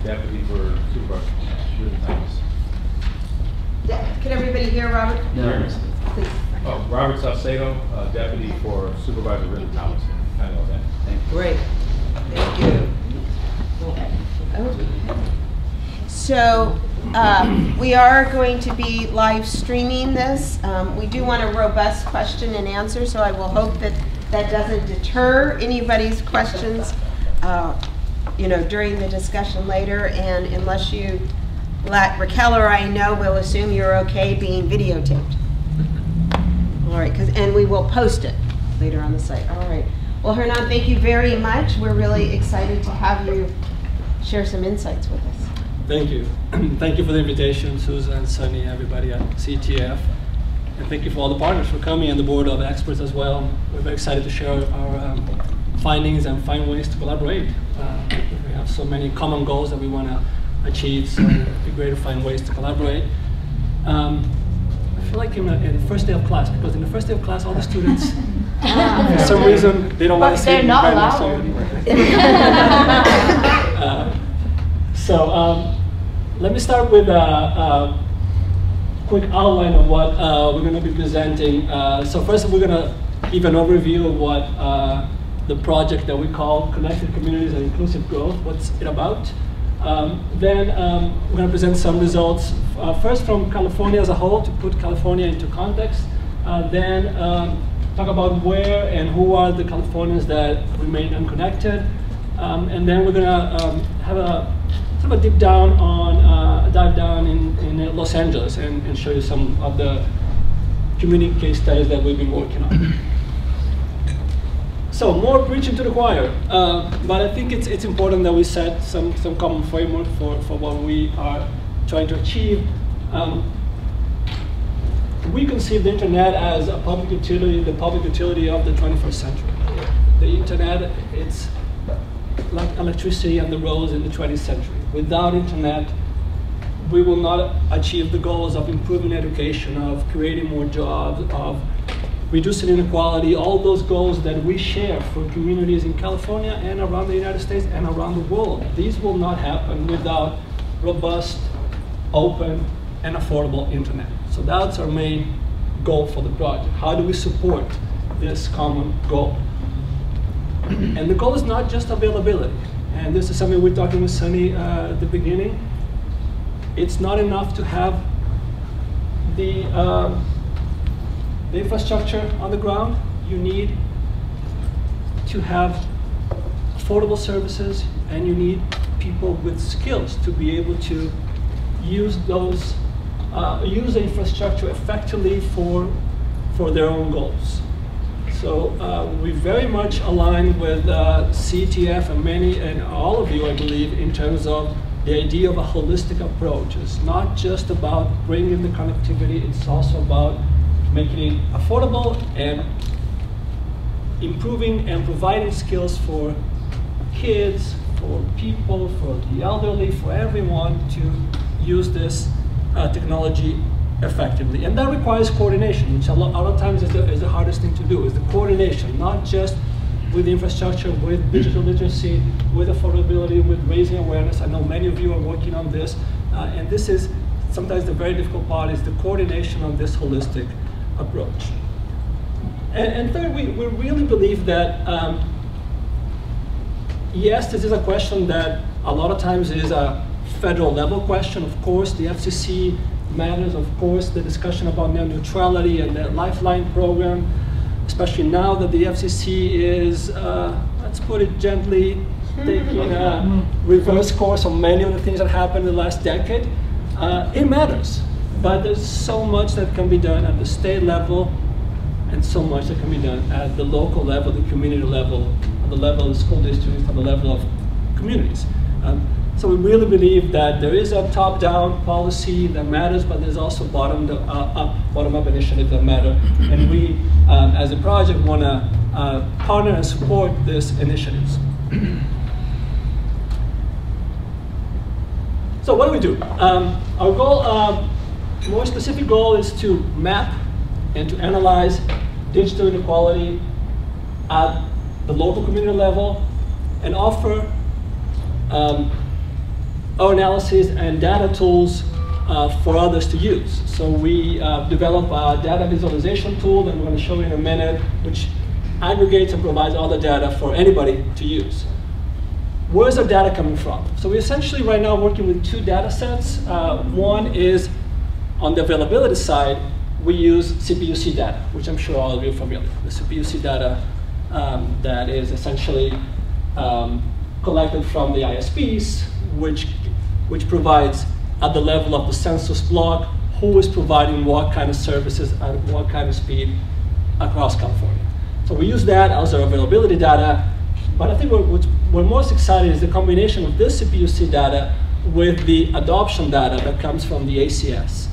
S22: deputy for Supervisor Rhythm Times.
S1: Can everybody hear Robert?
S22: No.
S1: Please.
S22: Oh, Robert Sacedo, deputy for Supervisor Rhythm Times. Kind of know that. Thank you.
S1: Great. Thank you. Okay. So we are going to be live streaming this. We do want a robust question and answer, so I will hope that that doesn't deter anybody's questions, during the discussion later. And unless you let Raquel or I know, we'll assume you're okay being videotaped. All right, and we will post it later on the site. All right. Well, Hernan, thank you very much. We're really excited to have you share some insights with us.
S18: Thank you. Thank you for the invitation, Susan, Sunny, everybody at CTF. And thank you for all the partners for coming and the board of experts as well. We're very excited to share our findings and find ways to collaborate. We have so many common goals that we want to achieve, so it'd be great to find ways to collaborate. I feel like in the first day of class, because in the first day of class, all the students, for some reason, they don't want to see me. They're not allowed. Let me start with a quick outline of what we're going to be presenting. So first, we're going to give an overview of what the project that we call Connected Communities and Inclusive Growth, what's it about. Then we're going to present some results, first from California as a whole, to put California into context. Then talk about where and who are the Californians that remain unconnected, and then we're gonna have a sort of a dive down in Los Angeles and show you some of the community case studies that we've been working on. So more preaching to the choir, but I think it's important that we set some common framework for what we are trying to achieve. We conceive the internet as a public utility, the public utility of the 21st century. The internet, it's like electricity and the roads in the 20th century. Without internet, we will not achieve the goals of improving education, of creating more jobs, of reducing inequality, all those goals that we share for communities in California and around the United States and around the world. These will not happen without robust, open, and affordable internet. So that's our main goal for the project. How do we support this common goal? And the goal is not just availability. And this is something we're talking with Sunny at the beginning. It's not enough to have the infrastructure on the ground. You need to have affordable services, and you need people with skills to be able to use those, use the infrastructure effectively for their own goals. So we very much align with Cetf and all of you, I believe, in terms of the idea of a holistic approach. It's not just about bringing the connectivity, it's also about making it affordable and improving and providing skills for kids, for people, for the elderly, for everyone to use this technology effectively. And that requires coordination, which a lot of times is the hardest thing to do, is the coordination, not just with infrastructure, with digital literacy, with affordability, with raising awareness. I know many of you are working on this, and this is sometimes the very difficult part, is the coordination of this holistic approach. And third, we really believe that, yes, this is a question that a lot of times is a federal level question. Of course, the FCC matters. Of course, the discussion about net neutrality and the Lifeline program, especially now that the FCC is, let's put it gently, taking a reverse course on many of the things that happened in the last decade. It matters, but there's so much that can be done at the state level and so much that can be done at the local level, the community level, at the level of the school districts, at the level of communities. So we really believe that there is a top-down policy that matters, but there's also bottom-up initiatives that matter. And we, as a project, want to partner and support these initiatives. So what do we do? Our goal, more specific goal, is to map and to analyze digital inequality at the local community level and offer our analysis and data tools for others to use. So we develop a data visualization tool that we're going to show you in a minute, which aggregates and provides all the data for anybody to use. Where's our data coming from? So we're essentially right now working with two data sets. One is on the availability side, we use CPUC data, which I'm sure all of you are familiar with. The CPUC data that is essentially collected from the ISPs, which provides at the level of the census block who is providing what kind of services at what kind of speed across California. So we use that as our availability data, but I think what we're most excited is the combination of this CPUC data with the adoption data that comes from the ACS.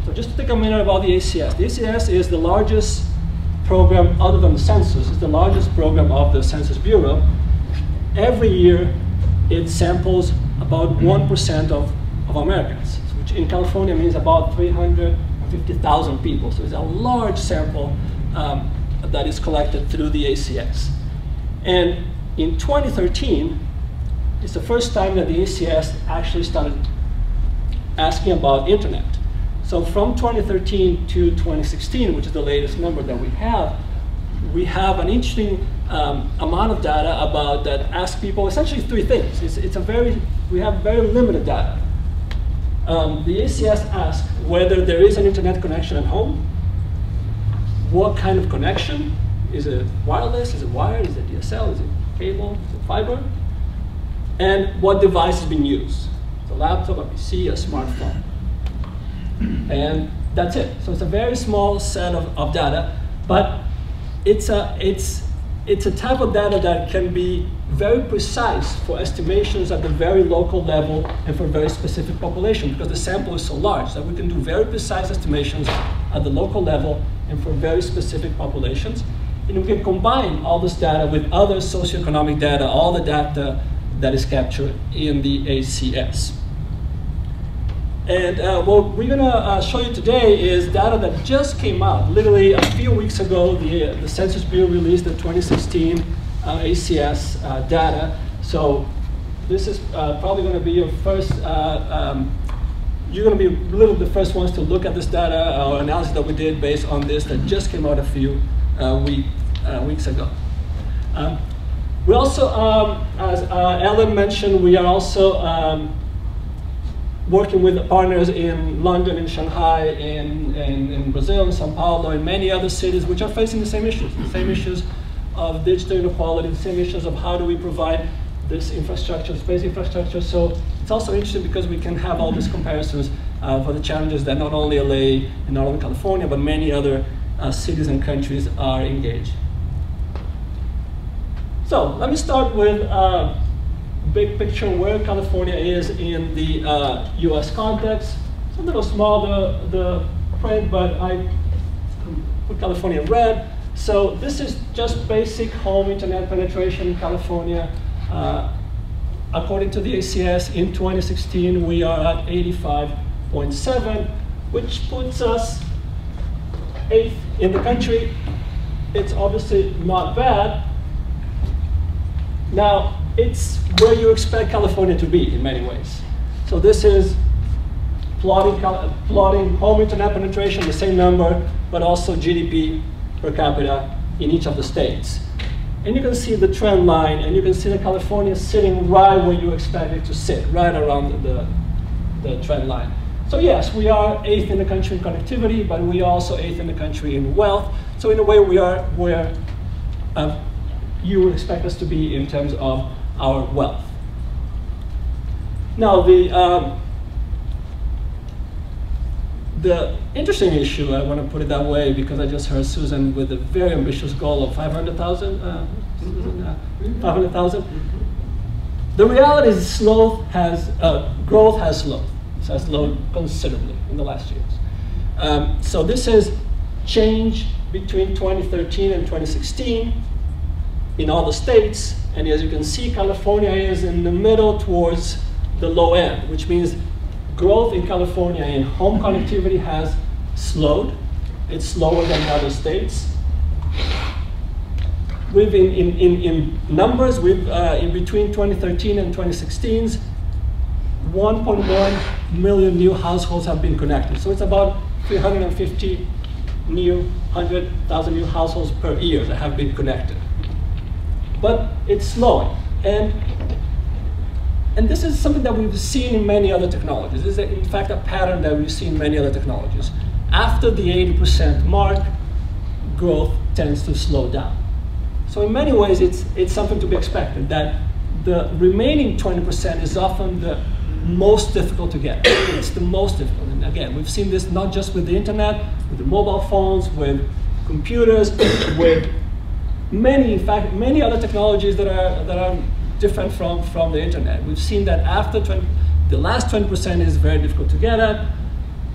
S18: So just to take a minute about the ACS. The ACS is the largest program, other than the census, it's the largest program of the Census Bureau. Every year, it samples about 1% of Americans, which in California means about 350,000 people. So it's a large sample that is collected through the ACS. And in 2013, it's the first time that the ACS actually started asking about internet. So from 2013 to 2016, which is the latest number that we have an interesting amount of data about that ask people essentially three things. We have very limited data. The ACS asks whether there is an internet connection at home, what kind of connection. Is it wireless? Is it wired? Is it DSL? Is it cable? Is it fiber? And what device is being used. It's a laptop, a PC, a smartphone. And that's it. So it's a very small set of data, but it's a type of data that can be very precise for estimations at the very local level and for very specific population, because the sample is so large that we can do very precise estimations at the local level and for very specific populations. And we can combine all this data with other socioeconomic data, all the data that is captured in the ACS. And what we're going to show you today is data that just came out. Literally a few weeks ago, the Census Bureau released the 2016 ACS data. So this is probably going to be your first, you're going to be literally the first ones to look at this data or analysis that we did based on this that just came out a few weeks ago. We also, as Ellen mentioned, we are also working with partners in London, in Shanghai, in Brazil, in Sao Paulo, and many other cities which are facing the same issues of digital inequality, the same issues of how do we provide this infrastructure, space infrastructure. So it's also interesting because we can have all these comparisons for the challenges that not only LA and not only California, but many other cities and countries are engaged. So let me start with big picture where California is in the US context. It's a little small, the print, but I put California in red. So this is just basic home internet penetration in California. According to the ACS, in 2016, we are at 85.7, which puts us 8th in the country. It's obviously not bad. Now, it's where you expect California to be in many ways. So this is plotting home internet penetration, the same number, but also GDP per capita in each of the states. And you can see the trend line, and you can see that California is sitting right where you expect it to sit, right around the trend line. So yes, we are 8th in the country in connectivity, but we are also 8th in the country in wealth. So in a way, we are where you would expect us to be in terms of our wealth. Now, the interesting issue, I want to put it that way, because I just heard Susan with a very ambitious goal of 500,000. 500,000. The reality is growth has slowed. It has slowed considerably in the last years. So this is change between 2013 and 2016 in all the states. And as you can see, California is in the middle towards the low end, which means growth in California in home connectivity has slowed. It's slower than other states. We've in numbers, in between 2013 and 2016, 1.1 million new households have been connected. So it's about 350 100,000 new households per year that have been connected. But it's slowing. And this is something that we've seen in many other technologies. This is, in fact, a pattern that we've seen in many other technologies. After the 80% mark, growth tends to slow down. So in many ways, it's something to be expected, that the remaining 20% is often the most difficult to get. It's the most difficult. And again, we've seen this not just with the internet, with the mobile phones, with computers, with many, in fact, many other technologies that are different from the internet. We've seen that after the last 20% is very difficult to get at.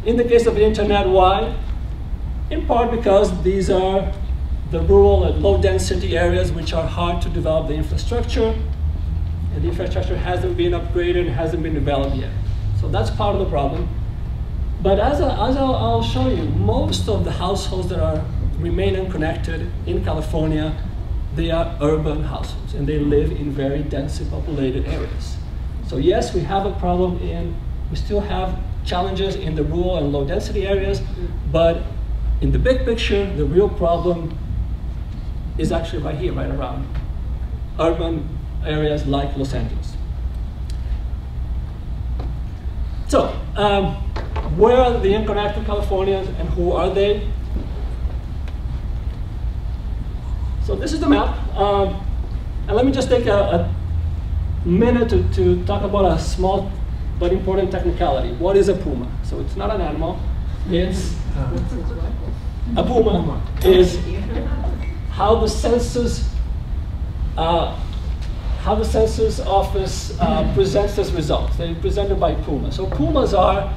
S18: In the case of the internet, why? In part because these are the rural and low density areas which are hard to develop the infrastructure, and the infrastructure hasn't been upgraded, hasn't been developed yet. So that's part of the problem. But as I'll show you, most of the households that remain unconnected in California, they are urban households, and they live in very densely populated areas. So yes, we have a problem we still have challenges in the rural and low density areas, but in the big picture, the real problem is actually right here, right around urban areas like Los Angeles. So, where are the unconnected Californians and who are they? So this is the map. And let me just take a minute to talk about a small but important technicality. What is a puma? So it's not an animal. It's a puma is how the census office presents this results. They're presented by puma. So pumas are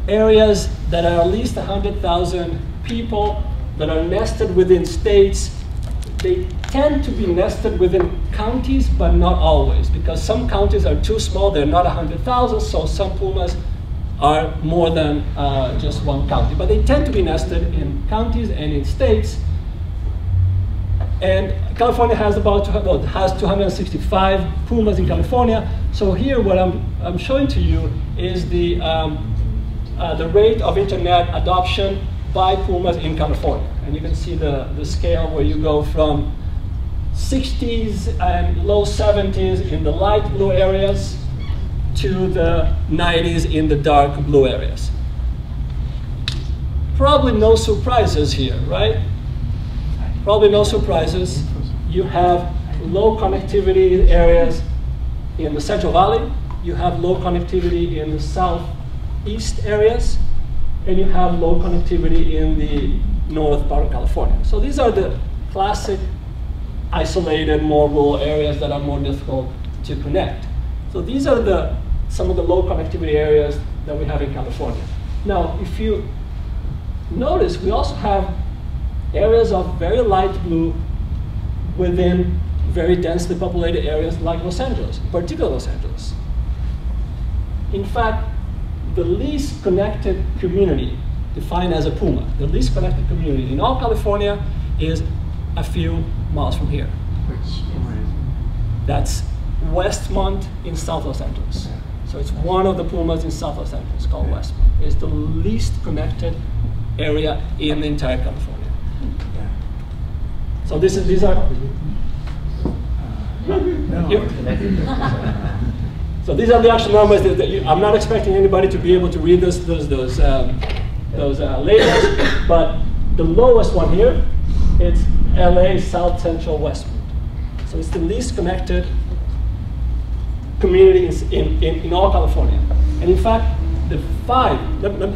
S18: areas that are at least 100,000 people that are nested within states. They tend to be nested within counties, but not always, because some counties are too small. They're not 100,000, so some pumas are more than just one county. But they tend to be nested in counties and in states. And California has has 265 pumas in California. So here, what I'm showing to you is the rate of internet adoption by pumas in California. And you can see the scale where you go from 60s and low 70s in the light blue areas to the 90s in the dark blue areas. Probably no surprises here, right? Probably no surprises. You have low connectivity areas in the Central Valley. You have low connectivity in the southeast areas. And you have low connectivity in the north part of California. So these are the classic isolated, more rural areas that are more difficult to connect. So these are some of the low connectivity areas that we have in California. Now, if you notice, we also have areas of very light blue within very densely populated areas like Los Angeles, particularly Los Angeles. In fact, the least connected community, defined as a puma, the least connected community in all California is a few miles from here. That's Westmont in South Los Angeles. So it's one of the pumas in South Los Angeles called Westmont. It's the least connected area in the entire California. So these are. So these are the actual numbers that I'm not expecting anybody to be able to read those labels, but the lowest one here, it's LA South Central Westmont. So it's the least connected communities in all California. And in fact, the five,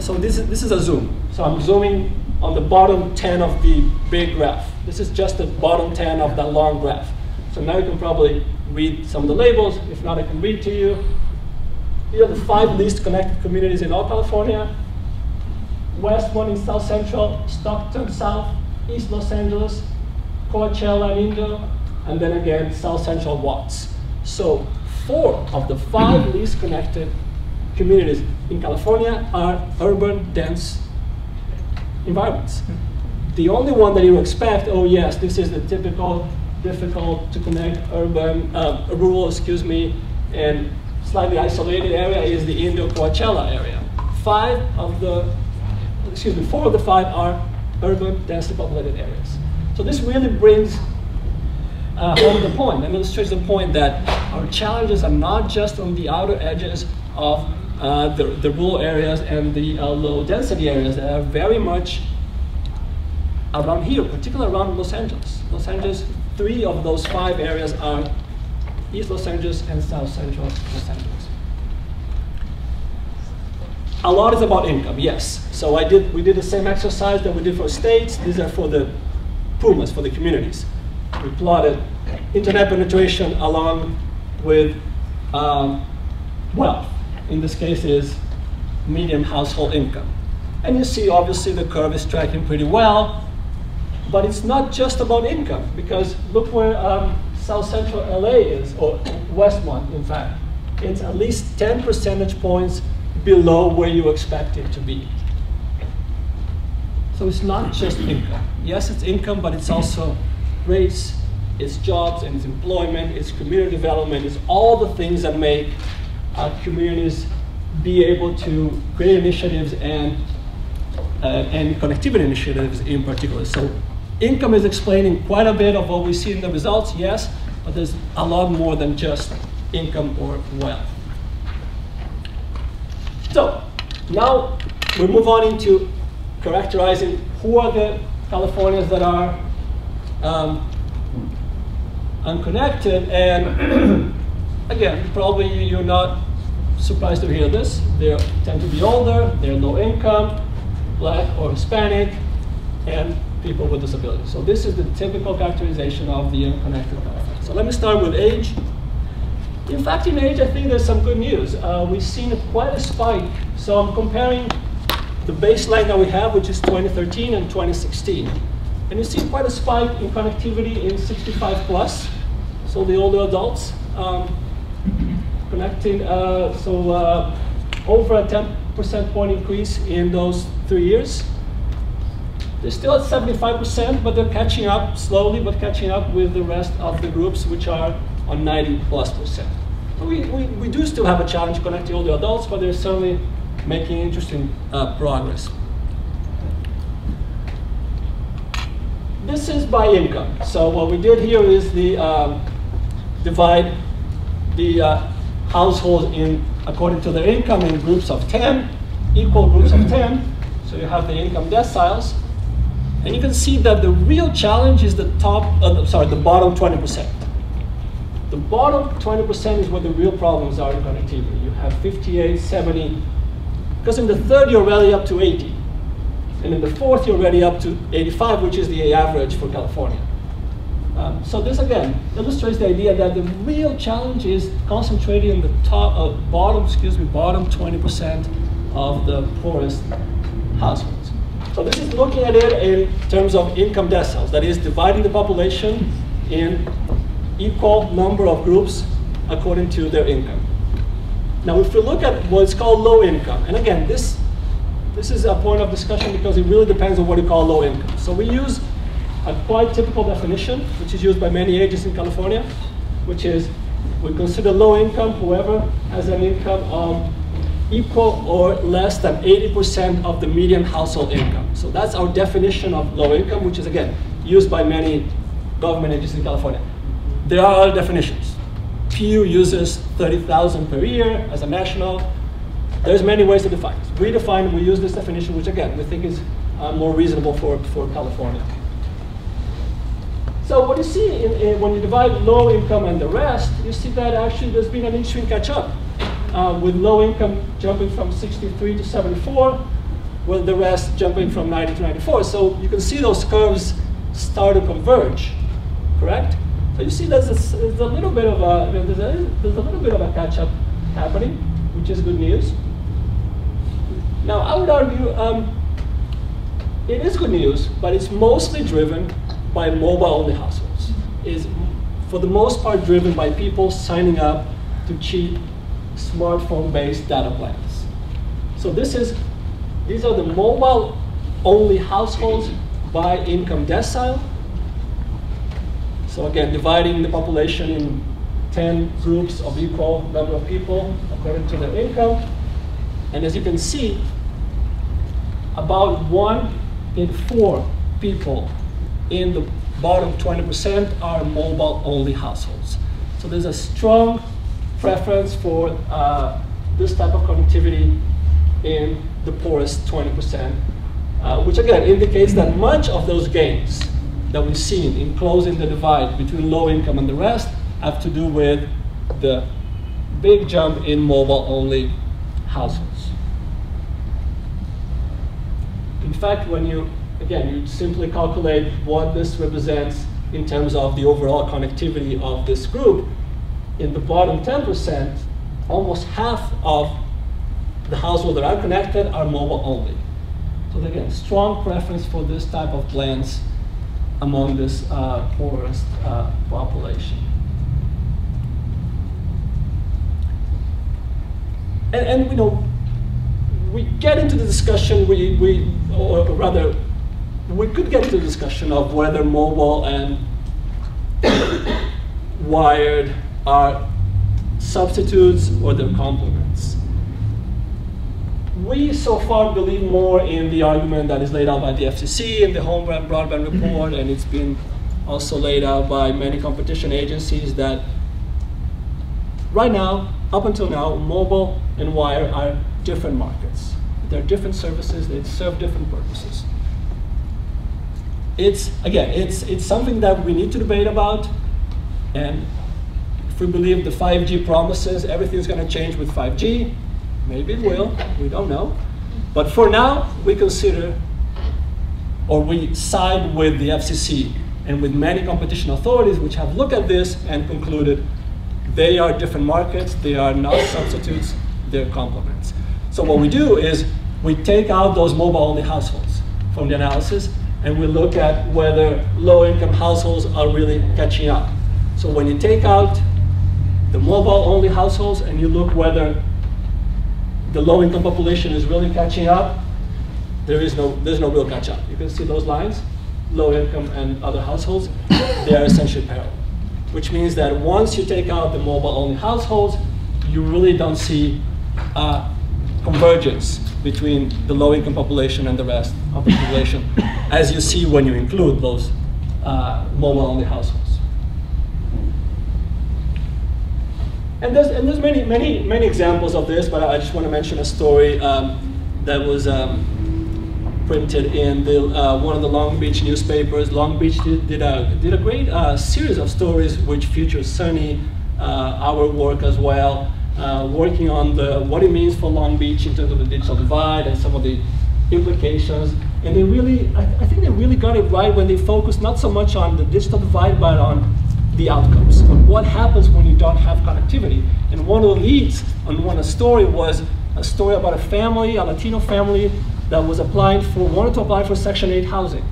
S18: so this is a zoom. So I'm zooming on the bottom 10 of the big graph. This is just the bottom 10 of the long graph. So now you can probably read some of the labels. If not, I can read to you. Here are the 5 least connected communities in all California. Westmont in South Central, Stockton South, East Los Angeles, Coachella and Indo, and then again, South Central Watts. So 4 of the 5 least connected communities in California are urban, dense environments. The only one that you expect, oh yes, this is the typical difficult to connect urban, rural, and slightly isolated area is the Indo-Coachella area. 4 of the 5 are urban, densely populated areas. So this really brings home the point, and illustrates the point that our challenges are not just on the outer edges of the rural areas and the low density areas that are very much around here, particularly around Los Angeles. Los Angeles, 3 of those 5 areas are East Los Angeles and South Central Los Angeles. A lot is about income, yes. So we did the same exercise that we did for states. These are for the pumas, for the communities. We plotted internet penetration along with wealth. In this case is median household income. And you see, obviously, the curve is tracking pretty well. But it's not just about income, because look where South Central LA is, or Westmont, in fact. It's at least 10 percentage points below where you expect it to be. So it's not just income. Yes, it's income, but it's also race, it's jobs, and it's employment, it's community development, it's all the things that make communities be able to create initiatives and connectivity initiatives in particular. So income is explaining quite a bit of what we see in the results, yes, but there's a lot more than just income or wealth. So now we move on into characterizing who are the Californians that are unconnected. And again, probably you're not surprised to hear this. They tend to be older, they're low income, Black or Hispanic, and people with disabilities. So this is the typical characterization of the unconnected California. So let me start with age. In fact, in age, I think there's some good news. We've seen quite a spike. So I'm comparing the baseline that we have, which is 2013 and 2016. And you see quite a spike in connectivity in 65 plus, so the older adults connecting. Over a 10% point increase in those 3 years. They're still at 75%, but they're catching up slowly, but catching up with the rest of the groups, which are on 90+%. So we do still have a challenge connecting older adults, but they're certainly making interesting progress. This is by income. So what we did here is divide the households according to their income in groups of 10, equal groups of 10. So you have the income deciles. And you can see that the real challenge is the bottom 20%. The bottom 20% is where the real problems are in connectivity. You have 58, 70, because in the third you're already up to 80. And in the fourth you're already up to 85, which is the average for California. So this again illustrates the idea that the real challenge is concentrated in the bottom 20% of the poorest households. So this is looking at it in terms of income deciles, that is dividing the population in equal number of groups according to their income. Now if we look at what's called low income, and again this is a point of discussion because it really depends on what you call low income. So we use a quite typical definition, which is used by many agencies in California, which is we consider low income whoever has an income of equal or less than 80% of the median household income. So that's our definition of low income, which is again used by many government agencies in California. There are other definitions. Pew uses 30,000 per year as a national. There's many ways to define this. We use this definition, which again we think is more reasonable for California. So what you see when you divide low income and the rest, you see that actually there's been an interesting catch up with low income jumping from 63 to 74, with the rest jumping from 90 to 94. So you can see those curves start to converge, correct? So you see there's a little bit of a catch up happening, which is good news. Now I would argue it is good news, but it's mostly driven by mobile-only households. Is for the most part driven by people signing up to cheap smartphone-based data plans. So these are the mobile-only households by income decile. So again, dividing the population in 10 groups of equal number of people according to their income. And as you can see, about 1 in 4 people in the bottom 20% are mobile-only households. So there's a strong preference for this type of connectivity in the poorest 20%, which again indicates that much of those gains that we've seen in closing the divide between low income and the rest have to do with the big jump in mobile-only households. In fact, when you simply calculate what this represents in terms of the overall connectivity of this group, in the bottom 10%, almost half of the households that are connected are mobile only. So again, strong preference for this type of plans among this poorest population. And you know, we get into the discussion, or rather, we could get into the discussion of whether mobile and wired are substitutes or they're complements. We so far believe more in the argument that is laid out by the FCC in the Home Broadband Report, and it's been also laid out by many competition agencies that right now, up until now, mobile and wire are different markets. They're different services, they serve different purposes. It's something that we need to debate about. And if we believe the 5G promises, everything's going to change with 5G. Maybe it will, we don't know. But for now, we consider, or we side with the FCC and with many competition authorities which have looked at this and concluded they are different markets, they are not substitutes, they're complements. So what we do is we take out those mobile-only households from the analysis, and we look at whether low-income households are really catching up. So when you take out the mobile-only households and you look whether the low-income population is really catching up, there's no real catch-up. You can see those lines, low-income and other households, they are essentially parallel. Which means that once you take out the mobile-only households, you really don't see convergence between the low-income population and the rest of the population, as you see when you include those mobile-only households. And there's many examples of this, but I just want to mention a story that was printed in one of the Long Beach newspapers. Long Beach did a great series of stories which featured Sunny, our work as well, working on what it means for Long Beach in terms of the digital divide and some of the implications. And they really, I think they really got it right when they focused not so much on the digital divide, but on the outcomes, on what happens when you don't have connectivity. And one of the leads on one story was a story about a family, a Latino family, that was wanted to apply for Section 8 housing.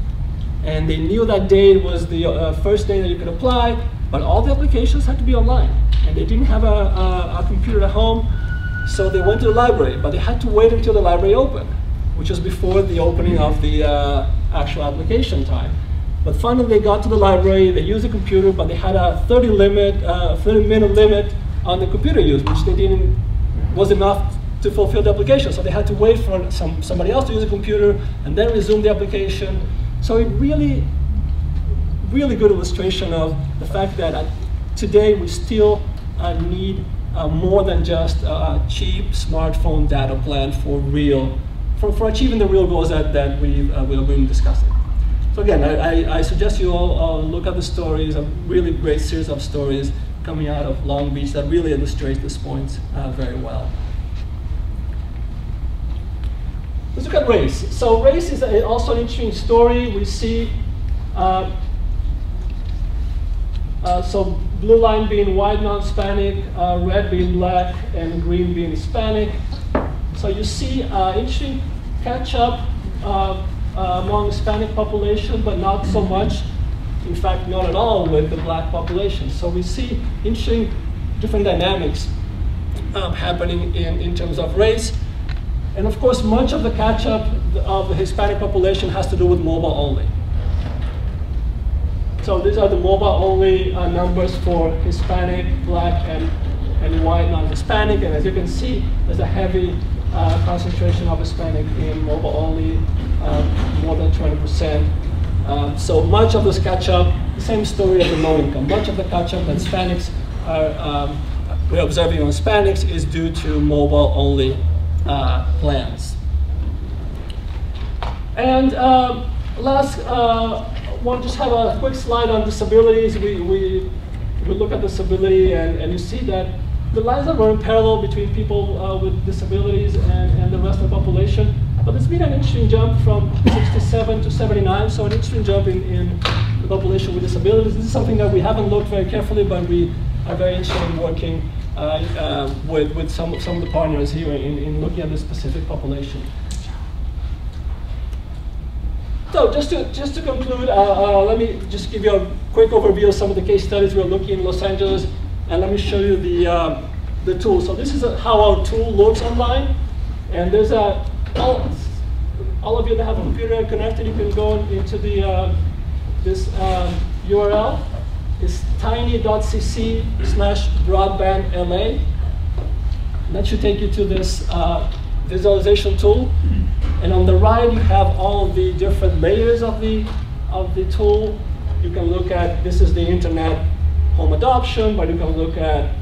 S18: And they knew that day was the first day that you could apply, but all the applications had to be online. And they didn't have a computer at home, so they went to the library, but they had to wait until the library opened, which was before the opening of the actual application time. But finally they got to the library, they used the computer, but they had a 30-minute limit on the computer use, which was enough to fulfill the application. So they had to wait for somebody else to use the computer and then resume the application. So it really good illustration of the fact that today we still need more than just a cheap smartphone data plan for achieving the real goals that we've been discussing. So again, I suggest you all look at the stories, a really great series of stories coming out of Long Beach that really illustrates this point very well. Let's look at race. So race is also an interesting story. We see, so blue line being white non-Hispanic, red being black, and green being Hispanic. So you see interesting catch-up among Hispanic population, but not so much, in fact, not at all with the black population. So we see interesting different dynamics happening in terms of race. And of course, much of the catch-up of the Hispanic population has to do with mobile only. So these are the mobile only numbers for Hispanic, black, and white non-Hispanic. And as you can see, there's a heavy concentration of Hispanic in mobile only, more than 20%. So much of this catch-up, the same story as the low income. Much of the catch-up that Hispanics we're observing on Hispanics is due to mobile only plans. And last, we'll just have a quick slide on disabilities. We look at disability, and you see that the lines are running parallel between people with disabilities and the rest of the population. But there's been an interesting jump from 67 to 79, so an interesting jump in the population with disabilities. This is something that we haven't looked very carefully, but we are very interested in working with some of the partners here in looking at this specific population. So just to conclude, let me just give you a quick overview of some of the case studies we're looking in Los Angeles, and let me show you the tool. So this is how our tool looks online, and there's all of you that have a computer and connected, you can go into this URL. It's tiny.cc/broadbandla. That should take you to this visualization tool. And on the right, you have all of the different layers of the tool. You can look at, this is the internet home adoption, but you can look at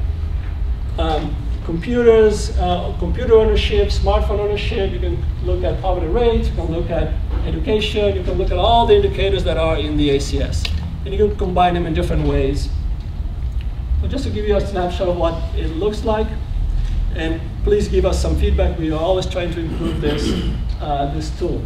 S18: computers, computer ownership, smartphone ownership. You can look at poverty rates. You can look at education. You can look at all the indicators that are in the ACS. And you can combine them in different ways. So just to give you a snapshot of what it looks like, and please give us some feedback. We are always trying to improve this tool.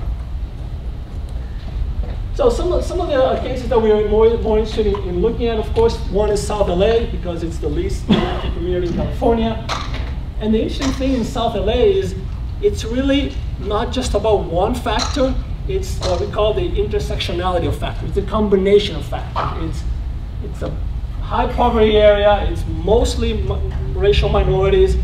S18: So some of the cases that we are more interested in looking at, of course, one is South LA, because it's the least connected community in California. And the interesting thing in South LA is it's really not just about one factor, it's what we call the intersectionality of factors. It's a combination of factors. It's a high poverty area, it's mostly racial minorities,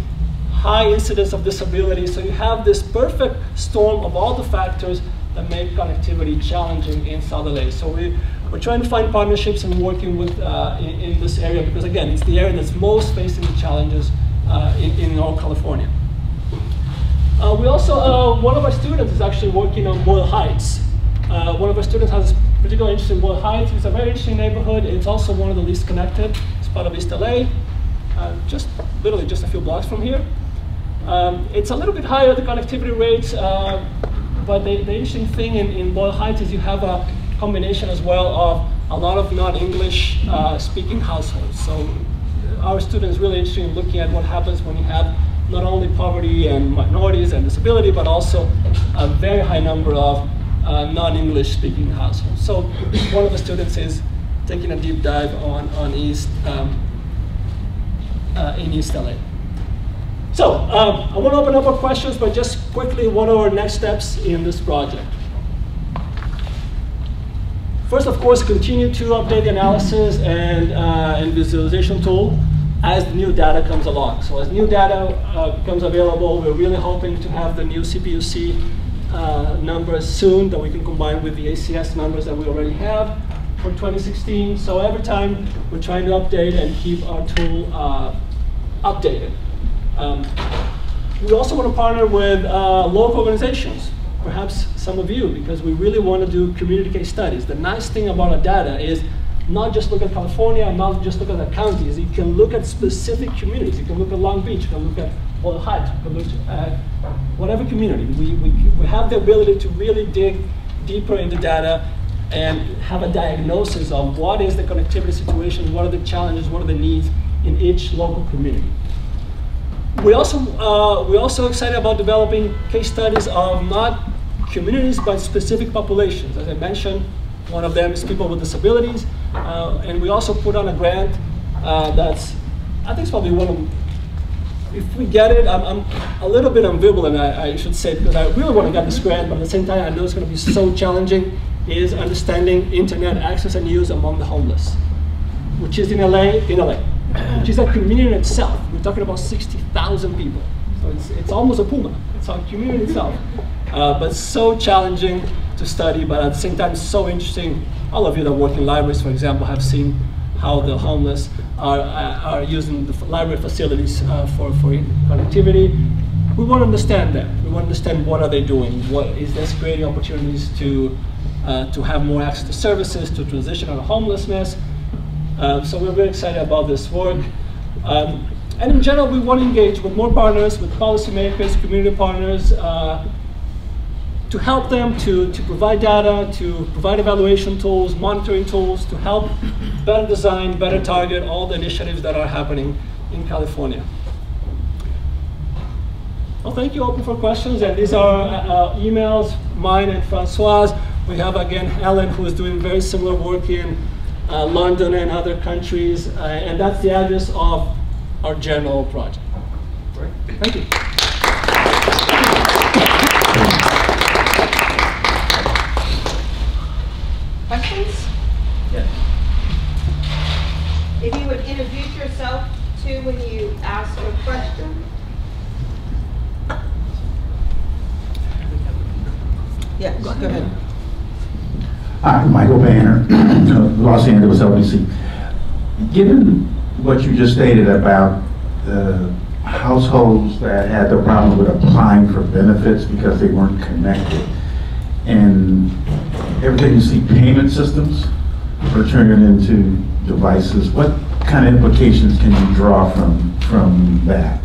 S18: high incidence of disability, so you have this perfect storm of all the factors that make connectivity challenging in South LA. So we're trying to find partnerships and working with in this area, because again, it's the area that's most facing the challenges in North California. We also, one of our students is actually working on Boyle Heights. One of our students has particular interest in Boyle Heights. It's a very interesting neighborhood. It's also one of the least connected. It's part of East LA, literally just a few blocks from here. It's a little bit higher, the connectivity rates, but the interesting thing in Boyle Heights is you have a combination as well of a lot of non-English speaking households. So our students really interested in looking at what happens when you have not only poverty and minorities and disability, but also a very high number of non-English speaking households. So one of the students is taking a deep dive on in East LA. So I want to open up our questions, but just quickly, what are our next steps in this project? First, of course, continue to update the analysis and visualization tool as the new data comes along. So as new data becomes available, we're really hoping to have the new CPUC numbers soon that we can combine with the ACS numbers that we already have for 2016. So every time we're trying to update and keep our tool updated. We also want to partner with local organizations, perhaps some of you, because we really want to do community case studies. The nice thing about our data is not just look at California, and not just look at the counties. You can look at specific communities. You can look at Long Beach, you can look at Boyle Heights, you can look at whatever community. We have the ability to really dig deeper into data and have a diagnosis of what is the connectivity situation, what are the challenges, what are the needs in each local community. We're also excited about developing case studies of not communities, but specific populations. As I mentioned, one of them is people with disabilities. And we also put on a grant that's, I think it's probably one of, if we get it, I'm a little bit ambivalent, I should say, because I really want to get this grant, but at the same time, I know it's going to be so challenging, is understanding internet access and use among the homeless, which is in LA, which is a community in itself. We're talking about 60,000 people. So it's almost a Puma. It's our community itself. But so challenging to study, but at the same time, so interesting. All of you that work in libraries, for example, have seen how the homeless are using the library facilities for connectivity. We want to understand that. We want to understand what are they doing. What is this creating opportunities to have more access to services, to transition out of homelessness. So we're very excited about this work. And in general, we want to engage with more partners, with policymakers, community partners, to help them to provide data, to provide evaluation tools, monitoring tools, to help better design, better target all the initiatives that are happening in California. Well, thank you, open for questions. And these are emails, mine and Francois. We have, again, Helen, who is doing very similar work in London and other countries. And that's the address of our general project. Right. Thank you.
S1: Questions?
S12: Yes.
S1: If you would introduce yourself too when you ask a question.
S3: Yes, go ahead.
S6: Hi, Michael Banner, Los Angeles LBC. Given what you just stated about the households that had the problem with applying for benefits because they weren't connected, and everything you see payment systems are turning into devices, what kind of implications can you draw from that?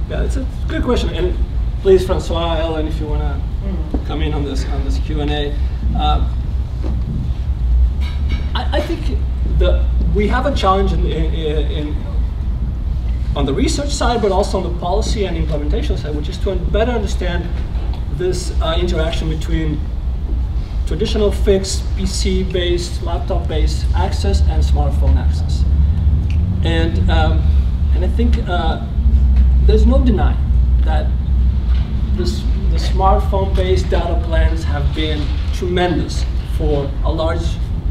S18: Yeah, it's a good question. And please, Francois, Ellen, if you want to come in on this Q&A. I think the we have a challenge on the research side, but also on the policy and implementation side, which is to better understand this interaction between traditional fixed PC-based, laptop-based access and smartphone access. And I think there's no denying that the smartphone-based data plans have been tremendous for a large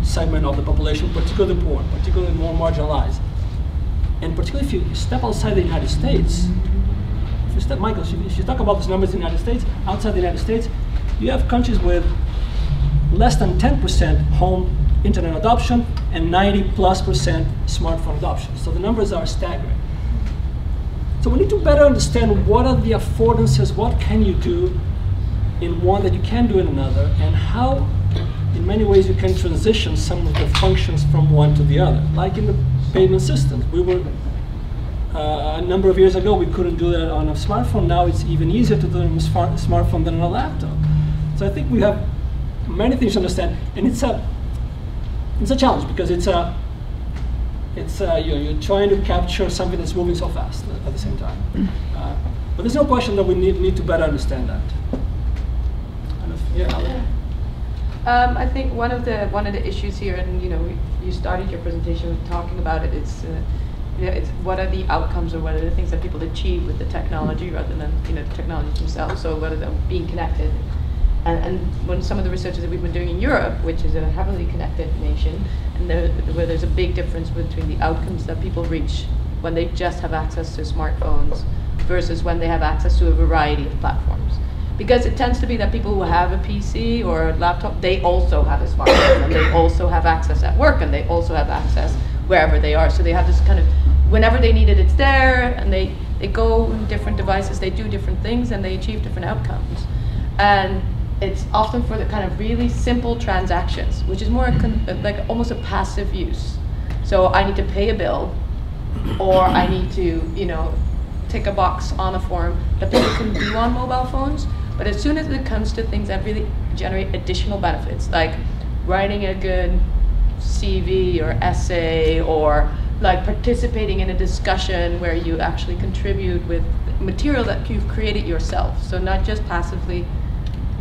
S18: segment of the population, particularly poor, particularly more marginalized. And particularly if you step outside the United States, if you step, Michael, if you talk about these numbers in the United States, outside the United States, you have countries with less than 10% home internet adoption and 90+% smartphone adoption. So the numbers are staggering. So we need to better understand what are the affordances, what can you do in one that you can do in another, and how, in many ways, you can transition some of the functions from one to the other. Like in the payment systems, we were, a number of years ago, we couldn't do that on a smartphone. Now it's even easier to do it on a smartphone than on a laptop. So I think we have many things to understand, and it's a challenge because you're trying to capture something that's moving so fast at the same time. But there's no question that we need to better understand that.
S17: I think one of the issues here, and you started your presentation with talking about it. It's what are the outcomes, or what are the things that people achieve with the technology rather than the technology themselves. So whether they're being connected. And when some of the research that we've been doing in Europe, which is a heavily connected nation, and where there's a big difference between the outcomes that people reach when they just have access to smartphones versus when they have access to a variety of platforms. Because it tends to be that people who have a PC or a laptop, they also have a smartphone, and they also have access at work, and they also have access wherever they are. So they have this kind of, whenever they need it, it's there, and they go in different devices, they do different things, and they achieve different outcomes. And it's often for the kind of really simple transactions, which is more like almost a passive use. So I need to pay a bill, or I need to, tick a box on a form that people can do on mobile phones. But as soon as it comes to things that really generate additional benefits, like writing a good CV or essay, or like participating in a discussion where you actually contribute with material that you've created yourself. So not just passively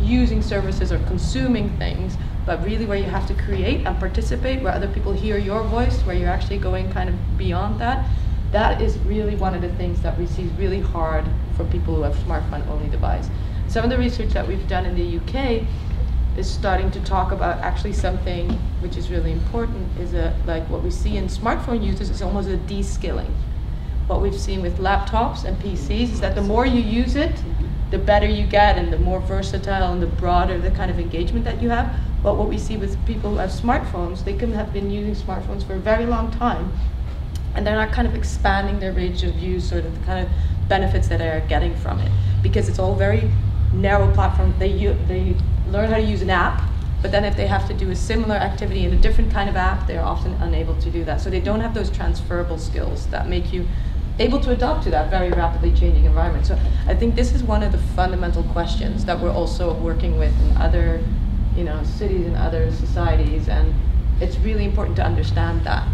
S17: using services or consuming things, but really where you have to create and participate, where other people hear your voice, where you're actually going kind of beyond that. That is really one of the things that we see is really hard for people who have smartphone-only device. Some of the research that we've done in the UK is starting to talk about actually something which is really important, is like what we see in smartphone users is almost a de-skilling. What we've seen with laptops and PCs is that the more you use it, the better you get, and the more versatile and the broader the kind of engagement that you have. But what we see with people who have smartphones, they can have been using smartphones for a very long time, and they're not kind of expanding their range of use or the kind of benefits that they're getting from it, because it's all very narrow platform. They learn how to use an app, but then if they have to do a similar activity in a different kind of app, they're often unable to do that. So they don't have those transferable skills that make you able to adapt to that very rapidly changing environment. So I think this is one of the fundamental questions that we're also working with in other cities and other societies, and it's really important to understand that.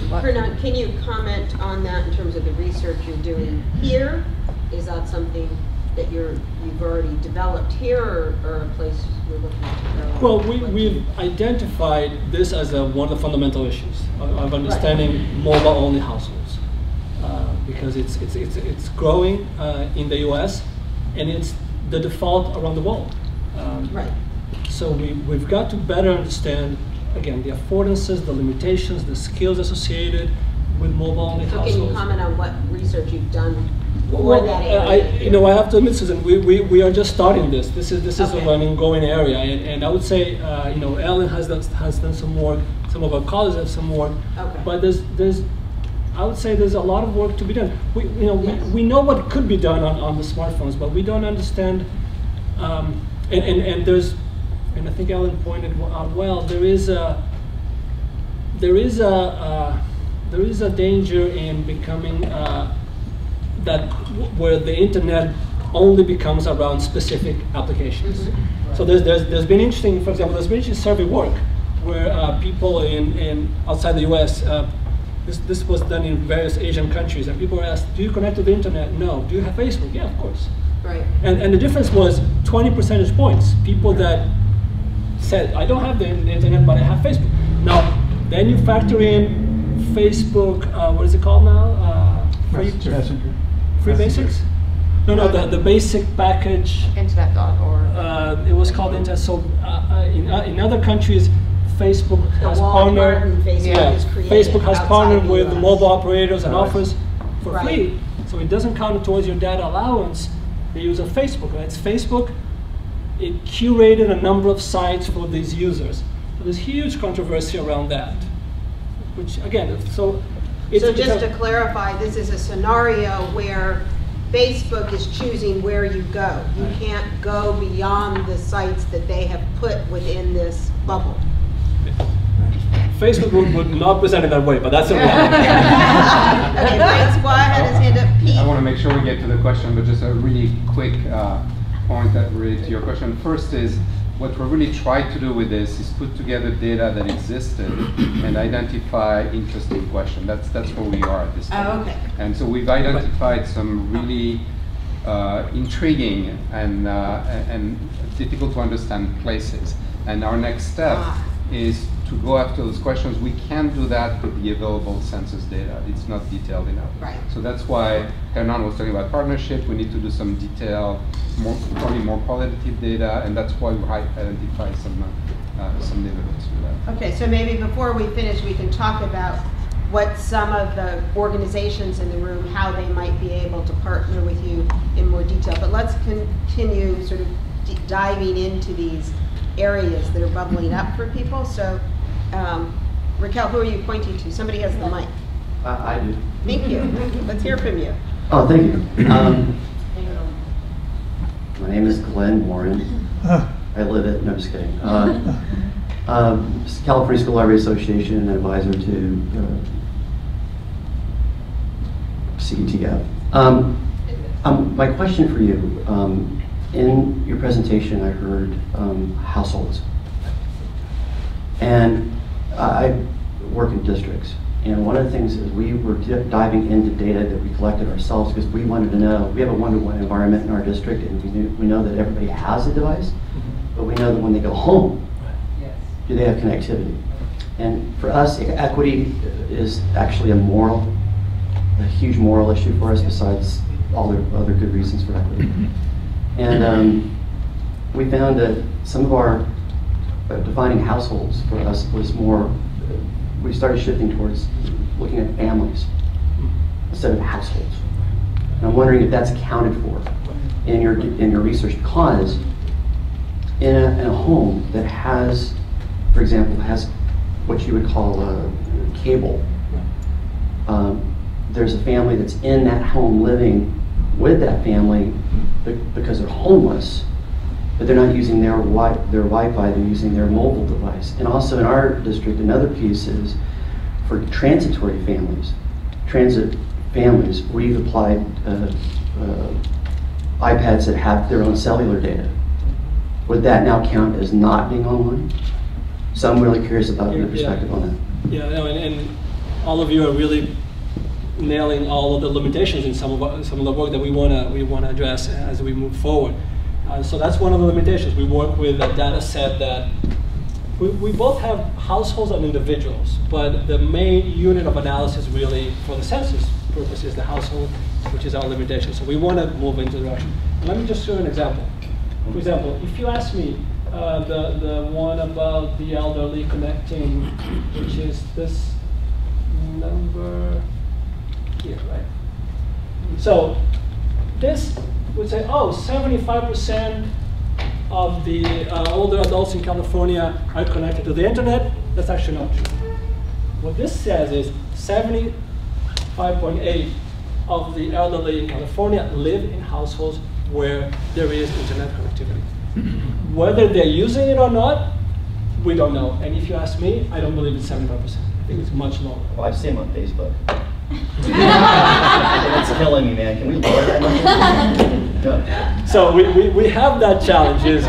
S1: Hernan, can you comment on that in terms of the research you're doing here? Is that something that you've already developed here, or a place you're looking to go?
S18: Well, we've identified this as one of the fundamental issues of understanding mobile-only households. Because it's growing in the U.S. and it's the default around the world.
S1: Right.
S18: So we've got to better understand, again, the affordances, the limitations, the skills associated with mobile-only households.
S1: Can you comment on what research you've done for that area?
S18: I have to admit, Susan, we are just starting this. This is okay. An ongoing area, and I would say, Ellen has done some work. Some of our colleagues have some work, okay. But I would say there's a lot of work to be done. We know what could be done on the smartphones, but we don't understand. And I think Ellen pointed out well. There is a danger in becoming where the internet only becomes around specific applications. Mm-hmm. So there's been interesting, for example, there's been interesting survey work where people in outside the U.S. This was done in various Asian countries, and people were asked, "Do you connect to the internet?" No. Do you have Facebook? Yeah, of course.
S1: Right.
S18: And the difference was 20 percentage points. People that said, "I don't have the internet, but I have Facebook." Now, then you factor in Facebook. What is it called now? Free Basics. No, the basic package.
S9: Internet.org.
S18: It was called Internet. So in other countries, Facebook has partnered. Facebook has partnered with mobile operators and offers for free. So it doesn't count towards your data allowance. The use of Facebook, right? It's Facebook. It curated a number of sites for these users. So there's huge controversy around that. Which again, so
S1: just to clarify, this is a scenario where Facebook is choosing where you go. You can't go beyond the sites that they have put within this bubble.
S18: Facebook would not present it that way, but that's okay.
S1: Okay, Frank's go ahead and hand up. Pete.
S11: I want to make sure we get to the question, but just a really quick point that related to your question. First is, what we really tried to do with this is put together data that existed and identify interesting questions. That's where we are at this point.
S1: Oh, okay.
S11: And so we've identified some really intriguing and difficult to understand places. And our next step is to go after those questions. We can't do that with the available census data. It's not detailed enough.
S1: Right.
S11: So that's why Hernan was talking about partnership. We need to do some detailed, probably more qualitative data, and that's why we identify some neighborhoods for that.
S1: Okay, so maybe before we finish, we can talk about what some of the organizations in the room, how they might be able to partner with you in more detail. But let's continue sort of diving into these areas that are bubbling up for people. So, Raquel, who are you pointing to? Somebody has the mic.
S12: I do.
S1: Thank you. Let's hear from you.
S12: Oh, thank you. My name is Glenn Warren. I live at, no, just kidding. California School Library Association and advisor to Cetf. My question for you, in your presentation I heard households. And I work in districts. And one of the things is we were diving into data that we collected ourselves because we wanted to know, we have a one-to-one environment in our district, and we know that everybody has a device, but we know that when they go home, do they have connectivity? And for us, equity is actually a huge moral issue for us besides all the other good reasons for equity. And we found that some of our defining households for us was more, we started shifting towards looking at families instead of households. And I'm wondering if that's accounted for in your research, because in a home that has, for example, has what you would call cable, there's a family that's in that home living with that family because they're homeless, but they're not using their Wi-Fi, they're using their mobile device. And also in our district, another piece is for transitory families. Transit families, we've applied iPads that have their own cellular data. Would that now count as not being online? So I'm really curious about your perspective on that.
S18: Yeah, no, and all of you are really nailing all of the limitations in some of the work that we wanna address as we move forward. So that's one of the limitations. We work with a data set that we both have households and individuals, but the main unit of analysis really for the census purpose is the household, which is our limitation. So we want to move into the direction. Let me just show an example. For example, if you ask me the one about the elderly connecting, which is this number here, right? So this would say, oh, 75% of the older adults in California are connected to the internet. That's actually not true. What this says is 75.8 of the elderly in California live in households where there is internet connectivity. Whether they're using it or not, we don't know. And if you ask me, I don't believe it's 75%. I think it's much lower.
S12: Well, I've seen them on Facebook. It's killing me, man. Can we lower that number?
S18: So we have that challenge is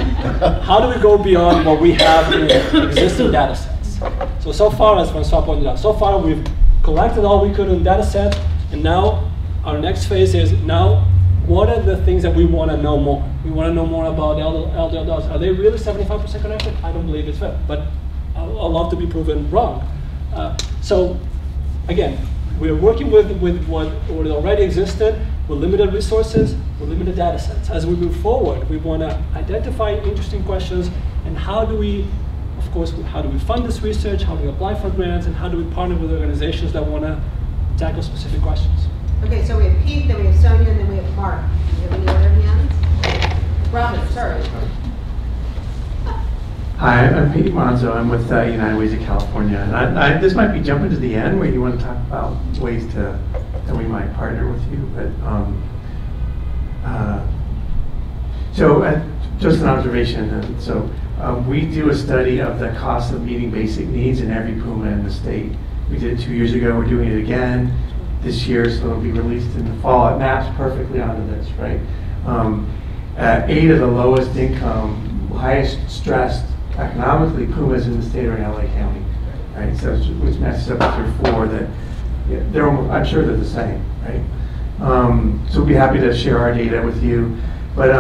S18: how do we go beyond what we have in existing data sets? So far, as Francois pointed out, so far we've collected all we could in data set, and now our next phase is now, what are the things that we want to know more? We want to know more about elder adults. Are they really 75% connected? I don't believe it's fair, but I'd love to be proven wrong. So again, we're working with what already existed, with limited resources, with limited data sets. As we move forward, we want to identify interesting questions, and how do we, of course, how do we fund this research, how do we apply for grants, and how do we partner with organizations that want to tackle specific questions.
S1: Okay, so we have Pete, then we have Sonia, and then we have Mark. Do you have any other hands? Robin, sorry.
S10: Hi, I'm Pete Monzo. I'm with United Ways of California. And this might be jumping to the end where you want to talk about ways that we might partner with you. But just an observation. And so we do a study of the cost of meeting basic needs in every Puma in the state. We did it 2 years ago. We're doing it again this year, so it'll be released in the fall. It maps perfectly onto this, right? 8 of the lowest income, highest stressed economically Pumas in the state are in LA County, right? So which matches up with your 4 that they're almost, I'm sure they're the same, right? So we'll be happy to share our data with you. But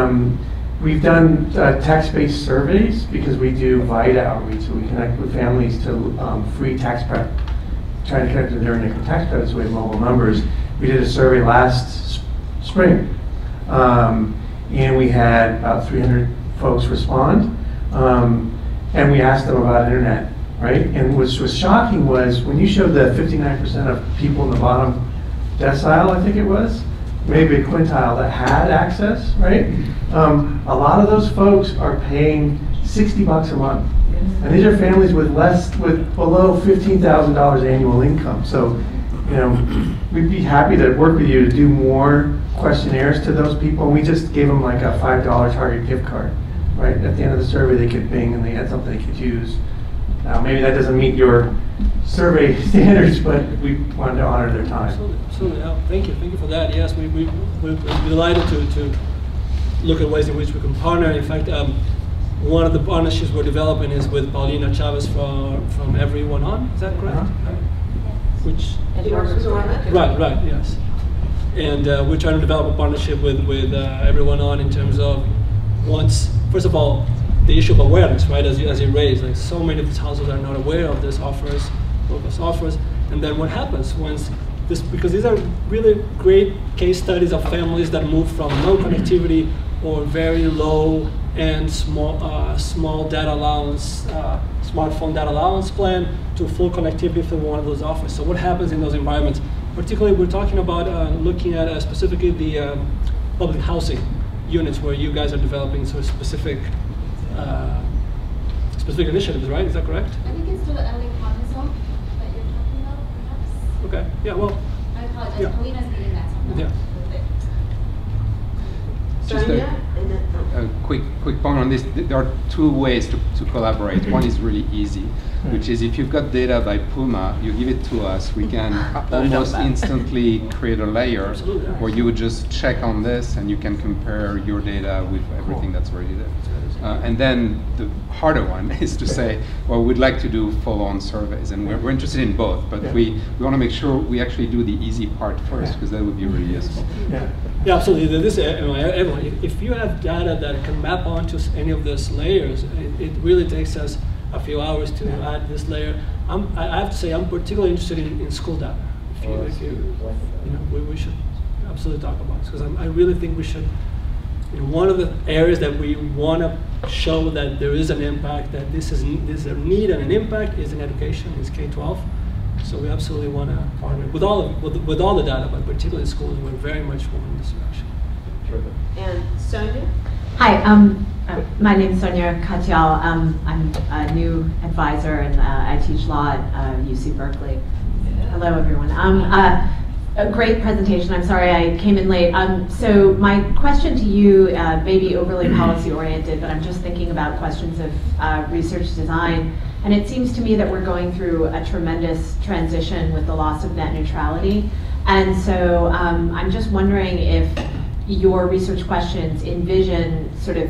S10: we've done text-based surveys because we do VITA outreach, so we connect with families to free tax prep, trying to connect with their income tax credits, so we have mobile numbers. We did a survey last spring, and we had about 300 folks respond. And we asked them about internet, right? And what was shocking was when you showed the 59% of people in the bottom decile, I think it was, maybe a quintile that had access, right? A lot of those folks are paying $60 a month. And these are families with below $15,000 annual income. So, you know, we'd be happy to work with you to do more questionnaires to those people. And we just gave them like a $5 Target gift card. Right, at the end of the survey, they could bing and they had something they could use. Now, maybe that doesn't meet your survey standards, but we wanted to honor their time.
S18: Absolutely. Oh, thank you for that. Yes, we're delighted to look at ways in which we can partner. In fact, one of the partnerships we're developing is with Paulina Chavez from Everyone On. Is that correct? Which right, yes. And we're trying to develop a partnership with Everyone On in terms of first of all, the issue of awareness, right? As you raised, like so many of these households are not aware of this offers, and then what happens once this? Because these are really great case studies of families that move from no connectivity or very low and small data allowance, smartphone data allowance plan to full connectivity through one of those offers. So what happens in those environments? Particularly, we're talking about looking at specifically the public housing units where you guys are developing sort of specific initiatives, right? Is that correct?
S14: I think it's the LA Common Zone that you're talking about, perhaps.
S18: Okay. Yeah. Well.
S14: I apologize.
S18: Yeah.
S14: Paulina's leading that.
S18: Yeah.
S11: Just a quick point on this. There are 2 ways to collaborate. One is really easy, which is if you've got data by Puma, you give it to us, we can almost instantly create a layer where you would just check on this and you can compare your data with everything that's already there. And then the harder one is to say, well, we'd like to do follow-on surveys, and we're interested in both, but we want to make sure we actually do the easy part first, because that would be really useful.
S18: Yeah, absolutely. Everyone, if you have data that can map onto any of those layers, it really takes us a few hours to add this layer. I have to say, I'm particularly interested in school data. If you we should absolutely talk about it, because I really think we should. One of the areas that we want to show that there is an impact, that this is a need and an impact, is in education, is K-12. So we absolutely want to partner with all the data, but particularly schools. We're very much in this direction.
S1: Terrific. And Sonia?
S13: Hi, my name is Sonia Katyal. I'm a new advisor, and I teach law at UC Berkeley. Hello, everyone. A great presentation. I'm sorry I came in late. So my question to you may be overly policy oriented, but I'm just thinking about questions of research design. And it seems to me that we're going through a tremendous transition with the loss of net neutrality. And so I'm just wondering if your research questions envision sort of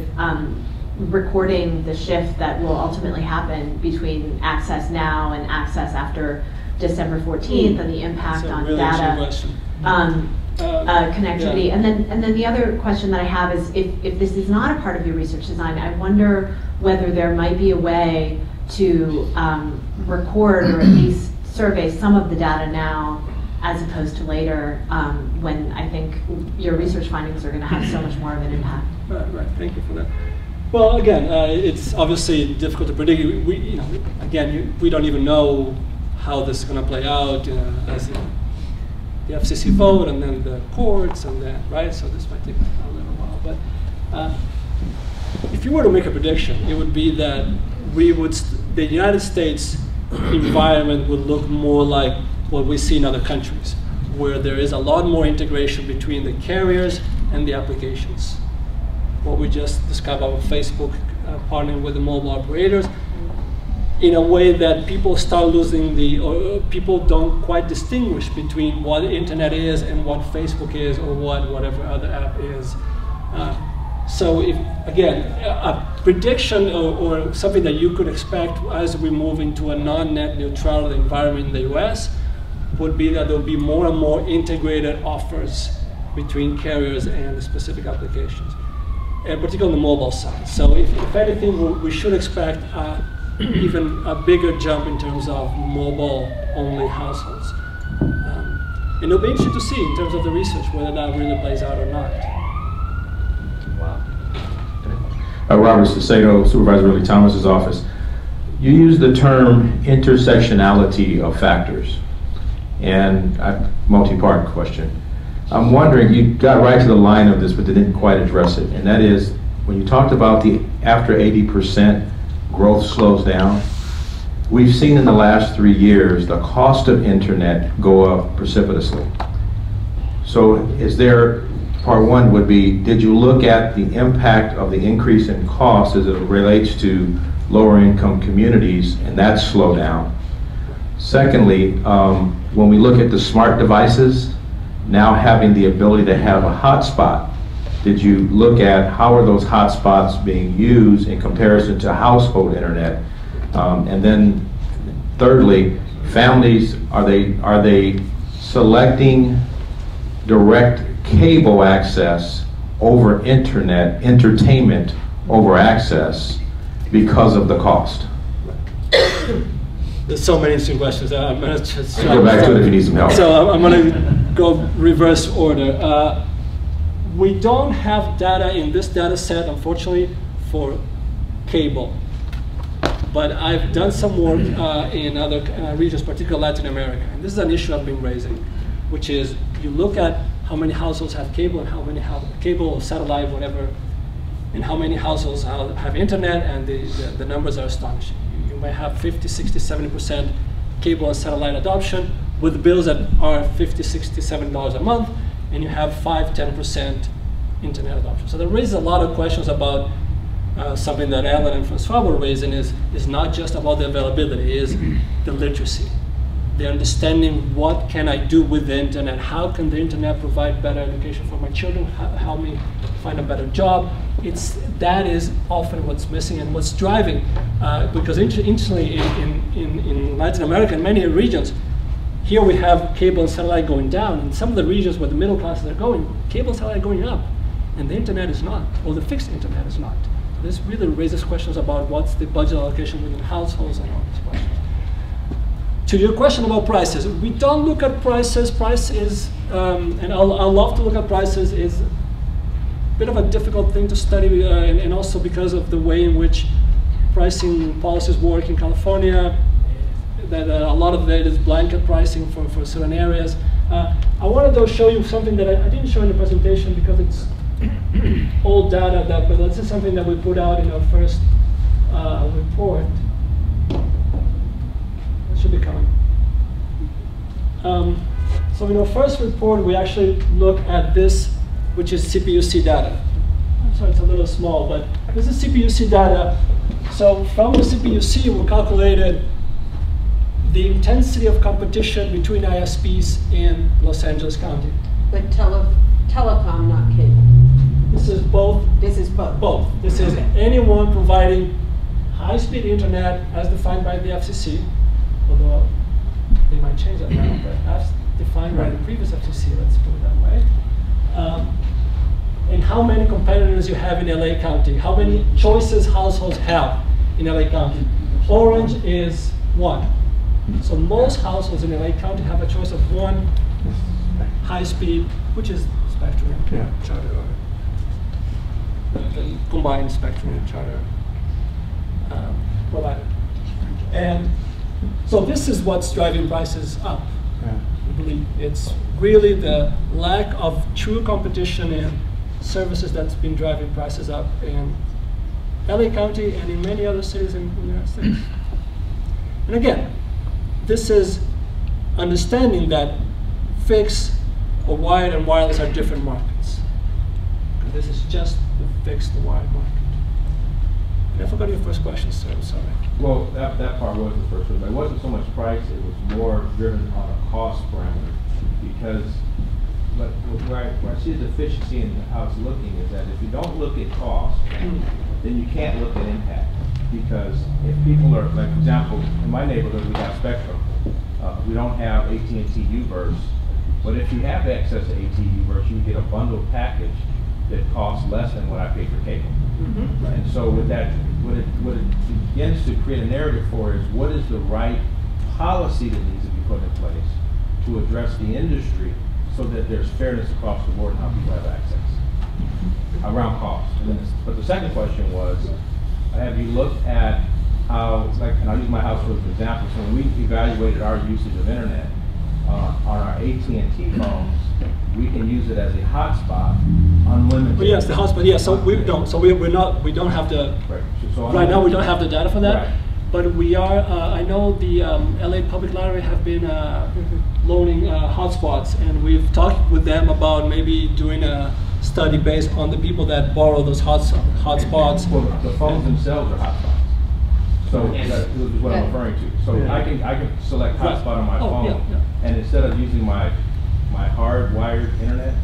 S13: recording the shift that will ultimately happen between access now and access after December 14th and the impact on
S18: really
S13: data connectivity.
S18: Yeah.
S13: And then the other question that I have is if this is not a part of your research design, I wonder whether there might be a way to record or at least survey some of the data now as opposed to later, when I think your research findings are going to have so much more of an impact.
S18: Right. Thank you for that. Well, again, it's obviously difficult to predict. We don't even know how this is going to play out as the FCC vote and then the courts and then, right? So this might take a little while. But if you were to make a prediction, it would be that the United States environment would look more like what we see in other countries, where there is a lot more integration between the carriers and the applications. What we just described about Facebook partnering with the mobile operators, in a way that people start losing people don't quite distinguish between what the internet is and what Facebook is or whatever other app is. So if, again, a prediction or something that you could expect as we move into a non-net neutrality environment in the US would be that there will be more and more integrated offers between carriers and the specific applications, and particularly on the mobile side. So if anything, we should expect even a bigger jump in terms of mobile-only households. And it'll be interesting to see in terms of the research whether that really plays out or not.
S15: Robert Cetf, Supervisor Ridley Thomas's office. You use the term intersectionality of factors, and a multi-part question. I'm wondering, you got right to the line of this, but didn't quite address it, and that is, when you talked about the after 80% growth slows down, we've seen in the last 3 years the cost of internet go up precipitously. So is there, part one would be, did you look at the impact of the increase in cost as it relates to lower income communities and that slowdown? Secondly, when we look at the smart devices, now having the ability to have a hotspot, did you look at how are those hotspots being used in comparison to household internet? And then thirdly, families, are they selecting direct cable access over internet, entertainment over access because of the cost?
S18: There's so many interesting questions. I'm going to just
S15: go back to it if you need some help.
S18: So I'm going to go reverse order. We don't have data in this data set, unfortunately, for cable. But I've done some work in other regions, particularly Latin America. And this is an issue I've been raising, which is you look at how many households have cable and how many have cable or satellite, whatever, and how many households have internet, and the numbers are astonishing. You might have 50, 60, 70% cable and satellite adoption with bills that are $50, $60, $70 a month, and you have 5, 10% internet adoption. So that raises a lot of questions about something that Alan and Francois were raising is not just about the availability, is the literacy. The understanding, what can I do with the internet? How can the internet provide better education for my children? Help me find a better job? That is often what's missing and what's driving. Because interestingly, in Latin America and many regions, here we have cable and satellite going down. In some of the regions where the middle classes are going, cable and satellite are going up, and the internet is not, or the fixed internet is not. This really raises questions about what's the budget allocation within households and all these questions. To your question about prices, we don't look at prices. Price is, and I'll love to look at prices, is a bit of a difficult thing to study, and also because of the way in which pricing policies work in California, that a lot of it is blanket pricing for certain areas. I wanted to show you something that I didn't show in the presentation because it's old data, but this is something that we put out in our first report. It should be coming. So in our first report, we actually look at this, which is CPUC data. I'm sorry, it's a little small, but this is CPUC data. So from the CPUC, we calculated the intensity of competition between ISPs in Los Angeles County.
S1: But telecom, not cable.
S18: This is both.
S1: This is both.
S18: Both. This is anyone providing high-speed internet as defined by the FCC, although they might change that now, but as defined by the previous FCC, let's put it that way. And how many competitors you have in LA County, how many choices households have in LA County. Orange is 1. So most households in LA County have a choice of 1 high-speed, which is Spectrum Charter, or combined Spectrum and Charter provider. And so this is what's driving prices up. I believe it's really the lack of true competition in services that's been driving prices up in LA County and in many other cities in the United States. And again, this is understanding that fixed or wired and wireless are different markets. This is just the fixed, the wired market. And I forgot your first question, sir. I'm sorry.
S22: Well, that part was the first one, but it wasn't so much price, it was more driven on a cost parameter. Because where I see the efficiency in how it's looking is that if you don't look at cost, then you can't look at impact. Because if people are, like for example, in my neighborhood we have Spectrum. We don't have AT&T U-verse, but if you have access to AT&T U-verse, you can get a bundled package that costs less than what I pay for cable. And so with that, what it begins to create a narrative for is what is the right policy that needs to be put in place to address the industry so that there's fairness across the board in how people have access around cost. And then but the second question was, have you looked at how, like, and I'll use my house as an example, so when we evaluated our usage of internet on our AT&T phones, we can use it as a hotspot, unlimited.
S18: Well, yes, the hotspot. Yeah, so we don't. So we don't have the.
S22: Right. So
S18: right now we don't have the data for that.
S22: Right.
S18: But we are. I know the LA Public Library have been loaning hotspots, and we've talked with them about maybe doing a study based on the people that borrow those hotspots.
S22: Well, the phones themselves are hotspots. So that is what I'm referring to. So I can select hotspot on my phone, and instead of using my hardwired internet,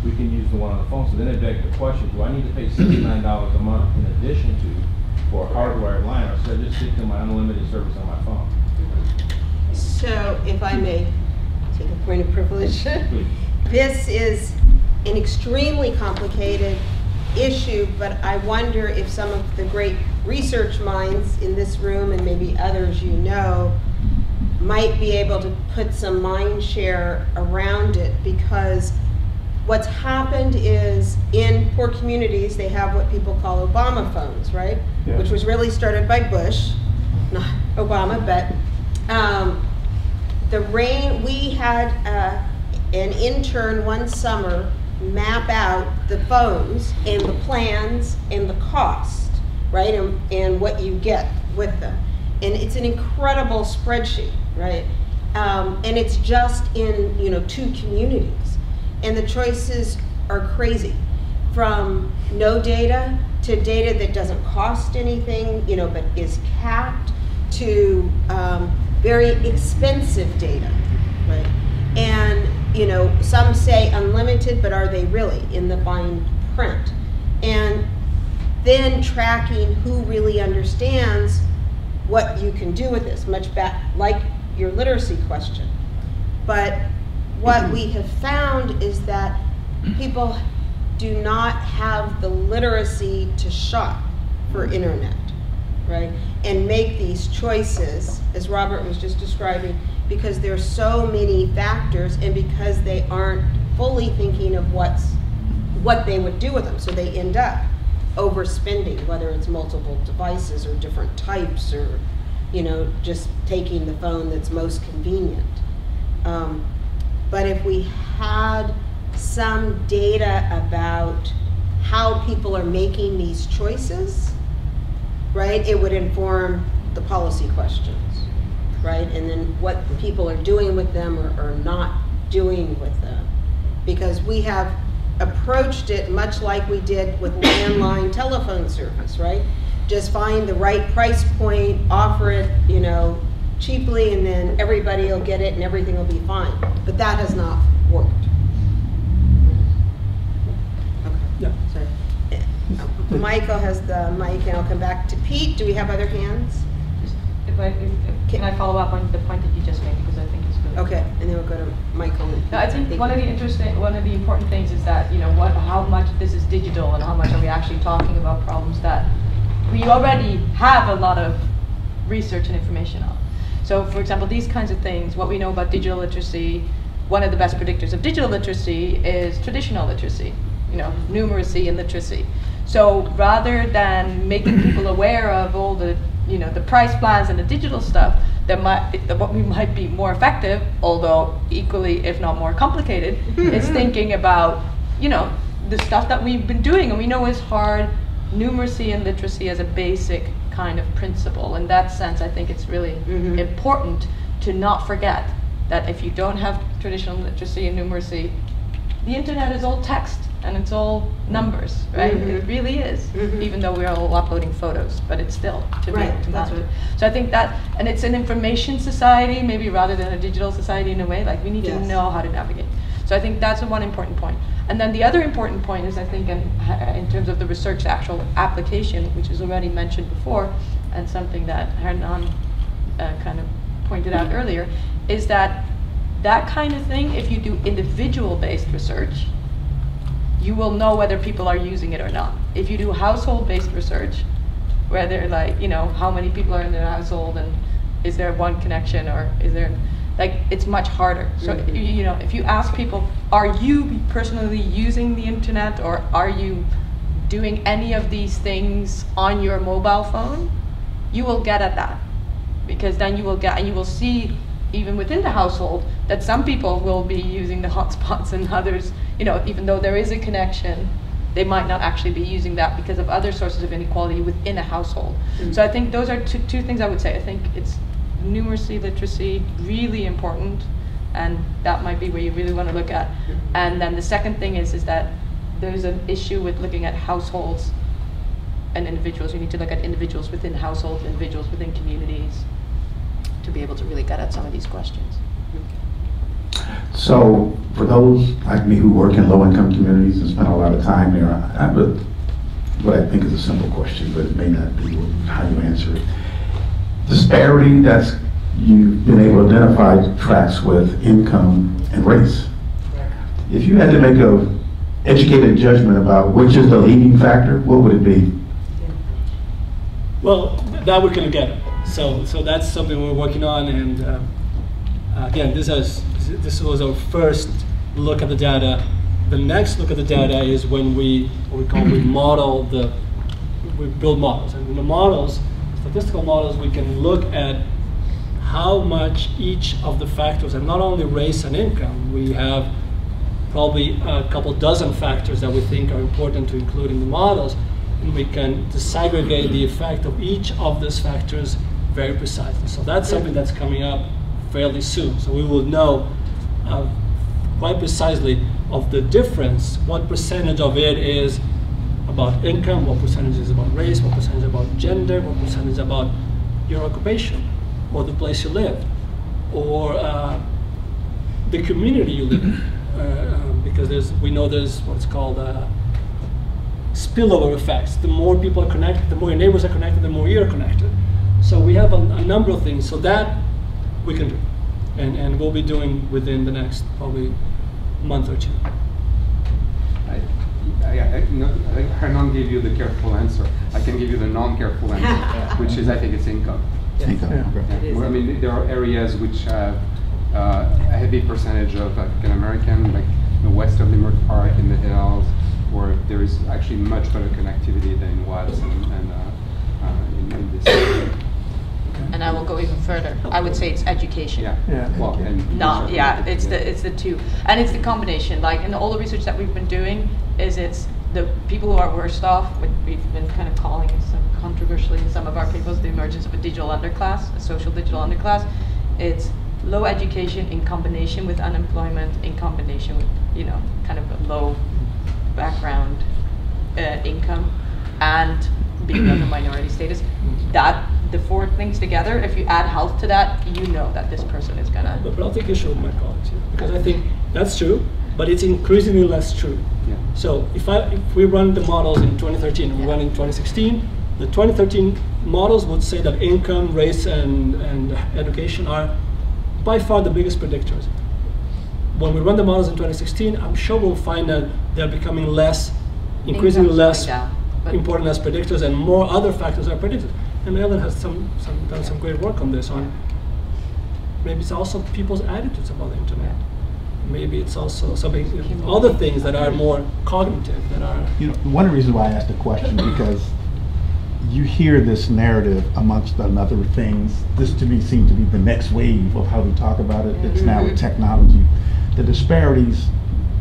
S22: we can use the one on the phone. So then it begs the question, do I need to pay $69 a month in addition to for a hardwired line, or should I just stick to my unlimited service on my phone?
S1: So if I may take a point of privilege, this is an extremely complicated issue, but I wonder if some of the great research minds in this room and maybe others you know might be able to put some mind share around it, because what's happened is in poor communities they have what people call Obama phones, right? Yeah. Which was really started by Bush, not Obama, but we had an intern one summer map out the phones and the plans and the cost, right? And what you get with them. And it's an incredible spreadsheet, right? And it's just in 2 communities. And the choices are crazy. From no data to data that doesn't cost anything, but is capped, to very expensive data, right? And some say unlimited, but are they really in the fine print? And then tracking who really understands what you can do with this, much like your literacy question. But what we have found is that people do not have the literacy to shop for internet, right? And make these choices, as Robert was just describing, because there's so many factors and because they aren't fully thinking of what they would do with them. So they end up overspending, whether it's multiple devices or different types, or just taking the phone that's most convenient. But if we had some data about how people are making these choices, right, it would inform the policy questions, right? And then what people are doing with them or not doing with them. Because we have approached it much like we did with landline telephone service, right? Just find the right price point, offer it, cheaply, and then everybody will get it and everything will be fine. But that has not worked. Okay.
S18: Yeah.
S1: Sorry. Michael has the mic, and I'll come back to Pete. Do we have other hands?
S17: Can I follow up on the point that you just made, because I think it's really
S1: Okay, and then we'll go to Michael. And
S17: no, I think one of the important things is that, you know, how much this is digital and how much are we actually talking about problems that we already have a lot of research and information on. So, for example, these kinds of things, what we know about digital literacy, one of the best predictors of digital literacy is traditional literacy, you know, numeracy and literacy. So rather than making people aware of all the, you know, the price plans and the digital stuff, what we might be more effective, although equally, if not more complicated, is thinking about, you know, the stuff that we've been doing and we know is hard, numeracy and literacy as a basic kind of principle. In that sense, I think it's really important to not forget that if you don't have traditional literacy and numeracy, the internet is all text and it's all numbers, right? It really is, even though we're all uploading photos, but it's still to
S1: Right,
S17: be
S1: that's
S17: right. So I think that, and it's an information society, maybe rather than a digital society in a way, like we need to know how to navigate. So I think that's one important point. And then the other important point is, I think, in terms of the research actual application, which was already mentioned before, and something that Hernan kind of pointed out earlier, is that that kind of thing, if you do individual-based research, you will know whether people are using it or not. If you do household-based research, where they're like, you know, how many people are in their household and is there one connection or is there, like, it's much harder. So, you know, if you ask people, are you personally using the internet or are you doing any of these things on your mobile phone, you will get at that. Because then you will get, and you will see even within the household that some people will be using the hotspots and others, you know, even though there is a connection, they might not actually be using that because of other sources of inequality within a household. So I think those are two things I would say. I think it's numeracy, literacy, really important, and that might be where you really want to look at. And then the second thing is that there's an issue with looking at households and individuals. You need to look at individuals within households, individuals within communities, to be able to really get at some of these questions.
S6: So for those like me who work in low-income communities and spend a lot of time there, I have what I think is a simple question, but it may not be how you answer it. Disparity that's you've been able to identify tracks with income and race. If you had to make a educated judgment about which is the leading factor, what would it be?
S18: Well, that we're going to get. So that's something we're working on, and again, this was our first look at the data. The next look at the data is when we model we build models, and in the models, statistical models, we can look at how much each of the factors, and not only race and income, we have probably a couple dozen factors that we think are important to include in the models, and we can disaggregate the effect of each of these factors very precisely. So that's something that's coming up fairly soon. So we will know quite precisely of the difference, what percentage of it is about income, what percentage is about race, what percentage about gender, what percentage about your occupation, or the place you live, or the community you live in. Because we know there's what's called spillover effects. The more people are connected, the more your neighbors are connected, the more you're connected. So we have a number of things. So that we can do. And we'll be doing within the next probably month or two.
S11: Hernan gave you the careful answer. I can give you the non-careful answer, which is, I think it's income. I mean, there are areas which have a heavy percentage of African American, like the west of Limerick Park in the hills, where there is actually much better connectivity than in Watts and in this area.
S17: And I will go even further. I would say it's education.
S11: Well,
S17: it's the two, and it's the combination. Like in all the research that we've been doing, it's the people who are worst off. What we've been kind of calling, some controversially in some of our papers, the emergence of a digital underclass, a social digital underclass. It's low education in combination with unemployment, in combination with kind of a low background income, and being of a minority status. That the four things together, if you add health to that, you know that this person is gonna.
S18: But I'll take issue with my colleagues here, because I think that's true. but it's increasingly less true. So if we run the models in 2013 and we run in 2016, the 2013 models would say that income, race, and education are by far the biggest predictors. When we run the models in 2016, I'm sure we'll find that they're becoming increasingly less important as predictors, and more other factors are predictors. And Ellen has done some great work on this. Maybe it's also people's attitudes about the internet. Maybe it's also other things that are more cognitive, that are.
S6: One of the reasons why I asked the question, because you hear this narrative amongst other things. This to me seemed to be the next wave of how we talk about it. It's now with technology. The disparities,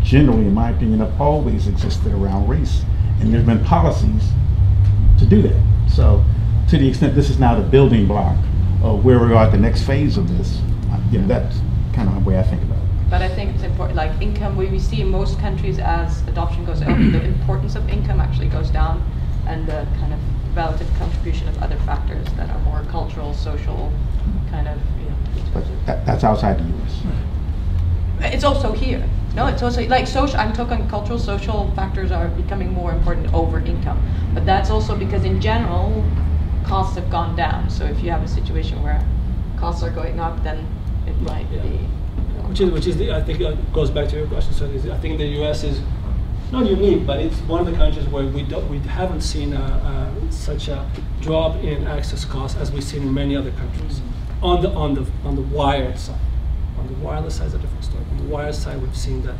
S6: generally, in my opinion, have always existed around race, and there's been policies to do that. So, to the extent this is now the building block of where we are at the next phase of this, that's kind of the way I think about it.
S9: But I think it's important, like income, we see in most countries as adoption goes up, the importance of income actually goes down, and the kind of relative contribution of other factors that are more cultural, social, kind of,
S6: But that's outside the U.S.
S9: It's also here. No, it's also like social. I'm talking cultural, social factors are becoming more important over income. But that's also because in general, costs have gone down. So if you have a situation where costs are going up, then it might be.
S18: Which is I think goes back to your question. So I think the U.S. is not unique, but it's one of the countries where we haven't seen such a drop in access costs as we've seen in many other countries. On the wired side. On the wireless side is a different story. On the wired side, we've seen that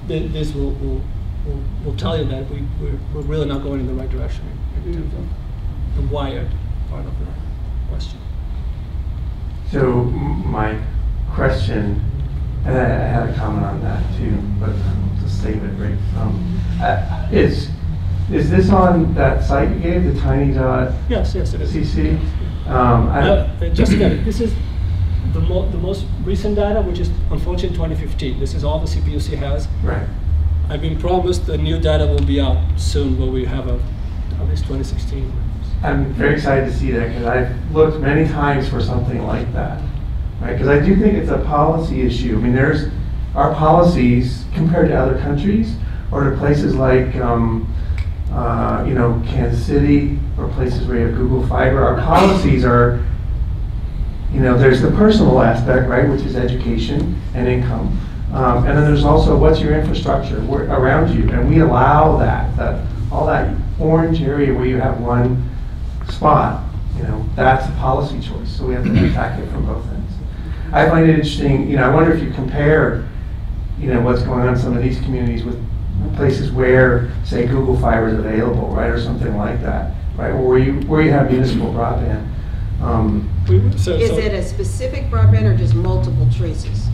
S18: this will tell you that we're really not going in the right direction in terms of the wired part of the question.
S10: So my question, and I had a comment on that too, but I'll just save it right. Is this on that site you gave, the tiny.cc?
S18: Yes, it is.
S10: CC?
S18: Just again, this is the most recent data, which is unfortunately 2015. This is all the CPUC has.
S10: Right.
S18: I've been promised the new data will be out soon, where we have at least 2016.
S10: I'm very excited to see that, because I've looked many times for something like that, right? Because I do think it's a policy issue. I mean, there's our policies compared to other countries, or to places like Kansas City, or places where you have Google Fiber. Our policies are, there's the personal aspect, right, which is education and income. And then there's also what's your infrastructure around you. And we allow that all that orange area where you have one spot, that's a policy choice. So we have to attack it from both ends. I find it interesting, I wonder if you compare, what's going on in some of these communities with places where, say, Google Fiber is available, right, or something like that, right, or where you have municipal broadband.
S1: Is it a specific broadband or just multiple choices?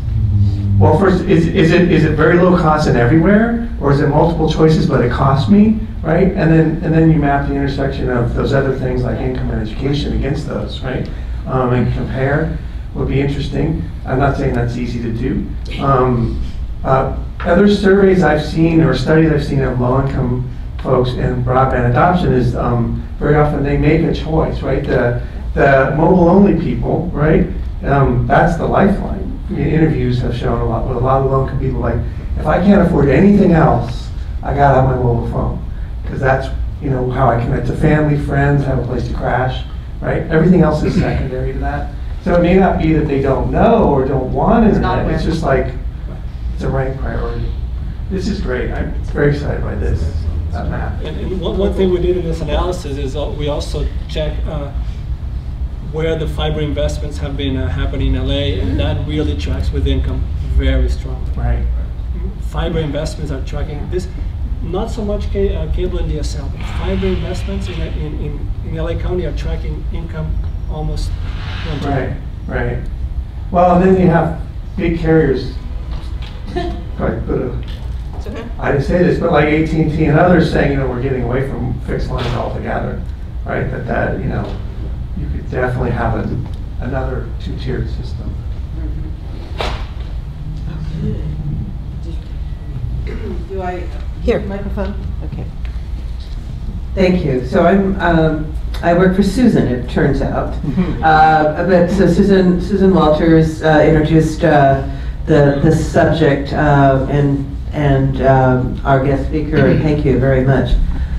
S10: Well, first, is it very low cost and everywhere, or is it multiple choices but it costs me, right? And then you map the intersection of those other things like income and education against those, right? And compare would be interesting. I'm not saying that's easy to do. Other surveys I've seen or studies I've seen of low-income folks and broadband adoption is very often they make a choice, right? The mobile-only people, right? That's the lifeline. Interviews have shown a lot with a lot of low-income people, like, if I can't afford anything else, I gotta have my mobile phone, because that's how I connect to family, friends, have a place to crash, right? Everything else is secondary to that. So it may not be that they don't know or don't want internet. It's just like it's a ranked priority. This is great. I'm very excited by this map.
S18: And one thing we did in this analysis is we also check where the fiber investments have been happening in LA, and that really tracks with income very strongly.
S10: Right.
S18: Fiber investments are tracking this, not so much cable and DSL, but fiber investments in LA County are tracking income almost one to one.
S10: Right. Well, and then you have big carriers. I didn't say this, but like AT&T and others saying, we're getting away from fixed lines altogether, right? That you could definitely have another two-tiered system.
S3: Do I
S1: Here.
S3: Microphone? Okay. Thank you. So I work for Susan, it turns out. But so Susan Walters introduced the
S2: the subject, and our guest speaker. Thank you very much,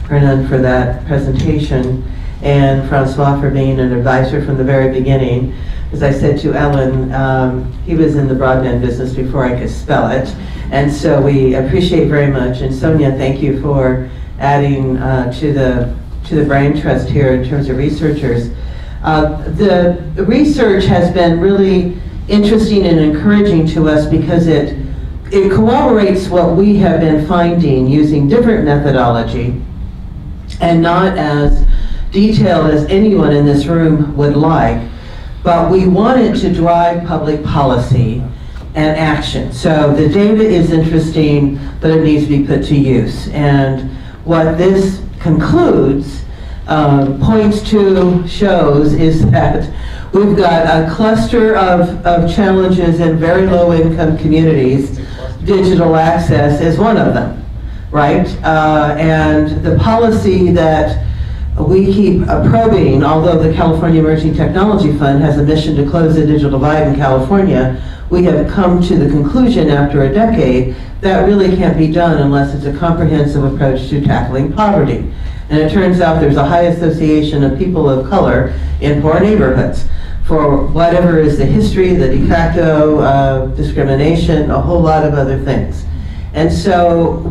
S2: Hernan, for that presentation, and Francois for being an advisor from the very beginning. As I said to Ellen, he was in the broadband business before I could spell it, and so we appreciate very much. And Sonia, thank you for adding to the brain trust here in terms of researchers. The research has been really interesting and encouraging to us because it corroborates what we have been finding using different methodology, and not as detailed as anyone in this room would like, but we wanted to drive public policy and action. So the data is interesting, but it needs to be put to use. And what this concludes, points to, shows, is that we've got a cluster of challenges in very low income communities. Digital access is one of them, right? And the policy that we keep probing, although the California Emerging Technology Fund has a mission to close the digital divide in California, we have come to the conclusion after a decade that really can't be done unless it's a comprehensive approach to tackling poverty. And it turns out there's a high association of people of color in poor neighborhoods for whatever is the history, the de facto discrimination, a whole lot of other things. And so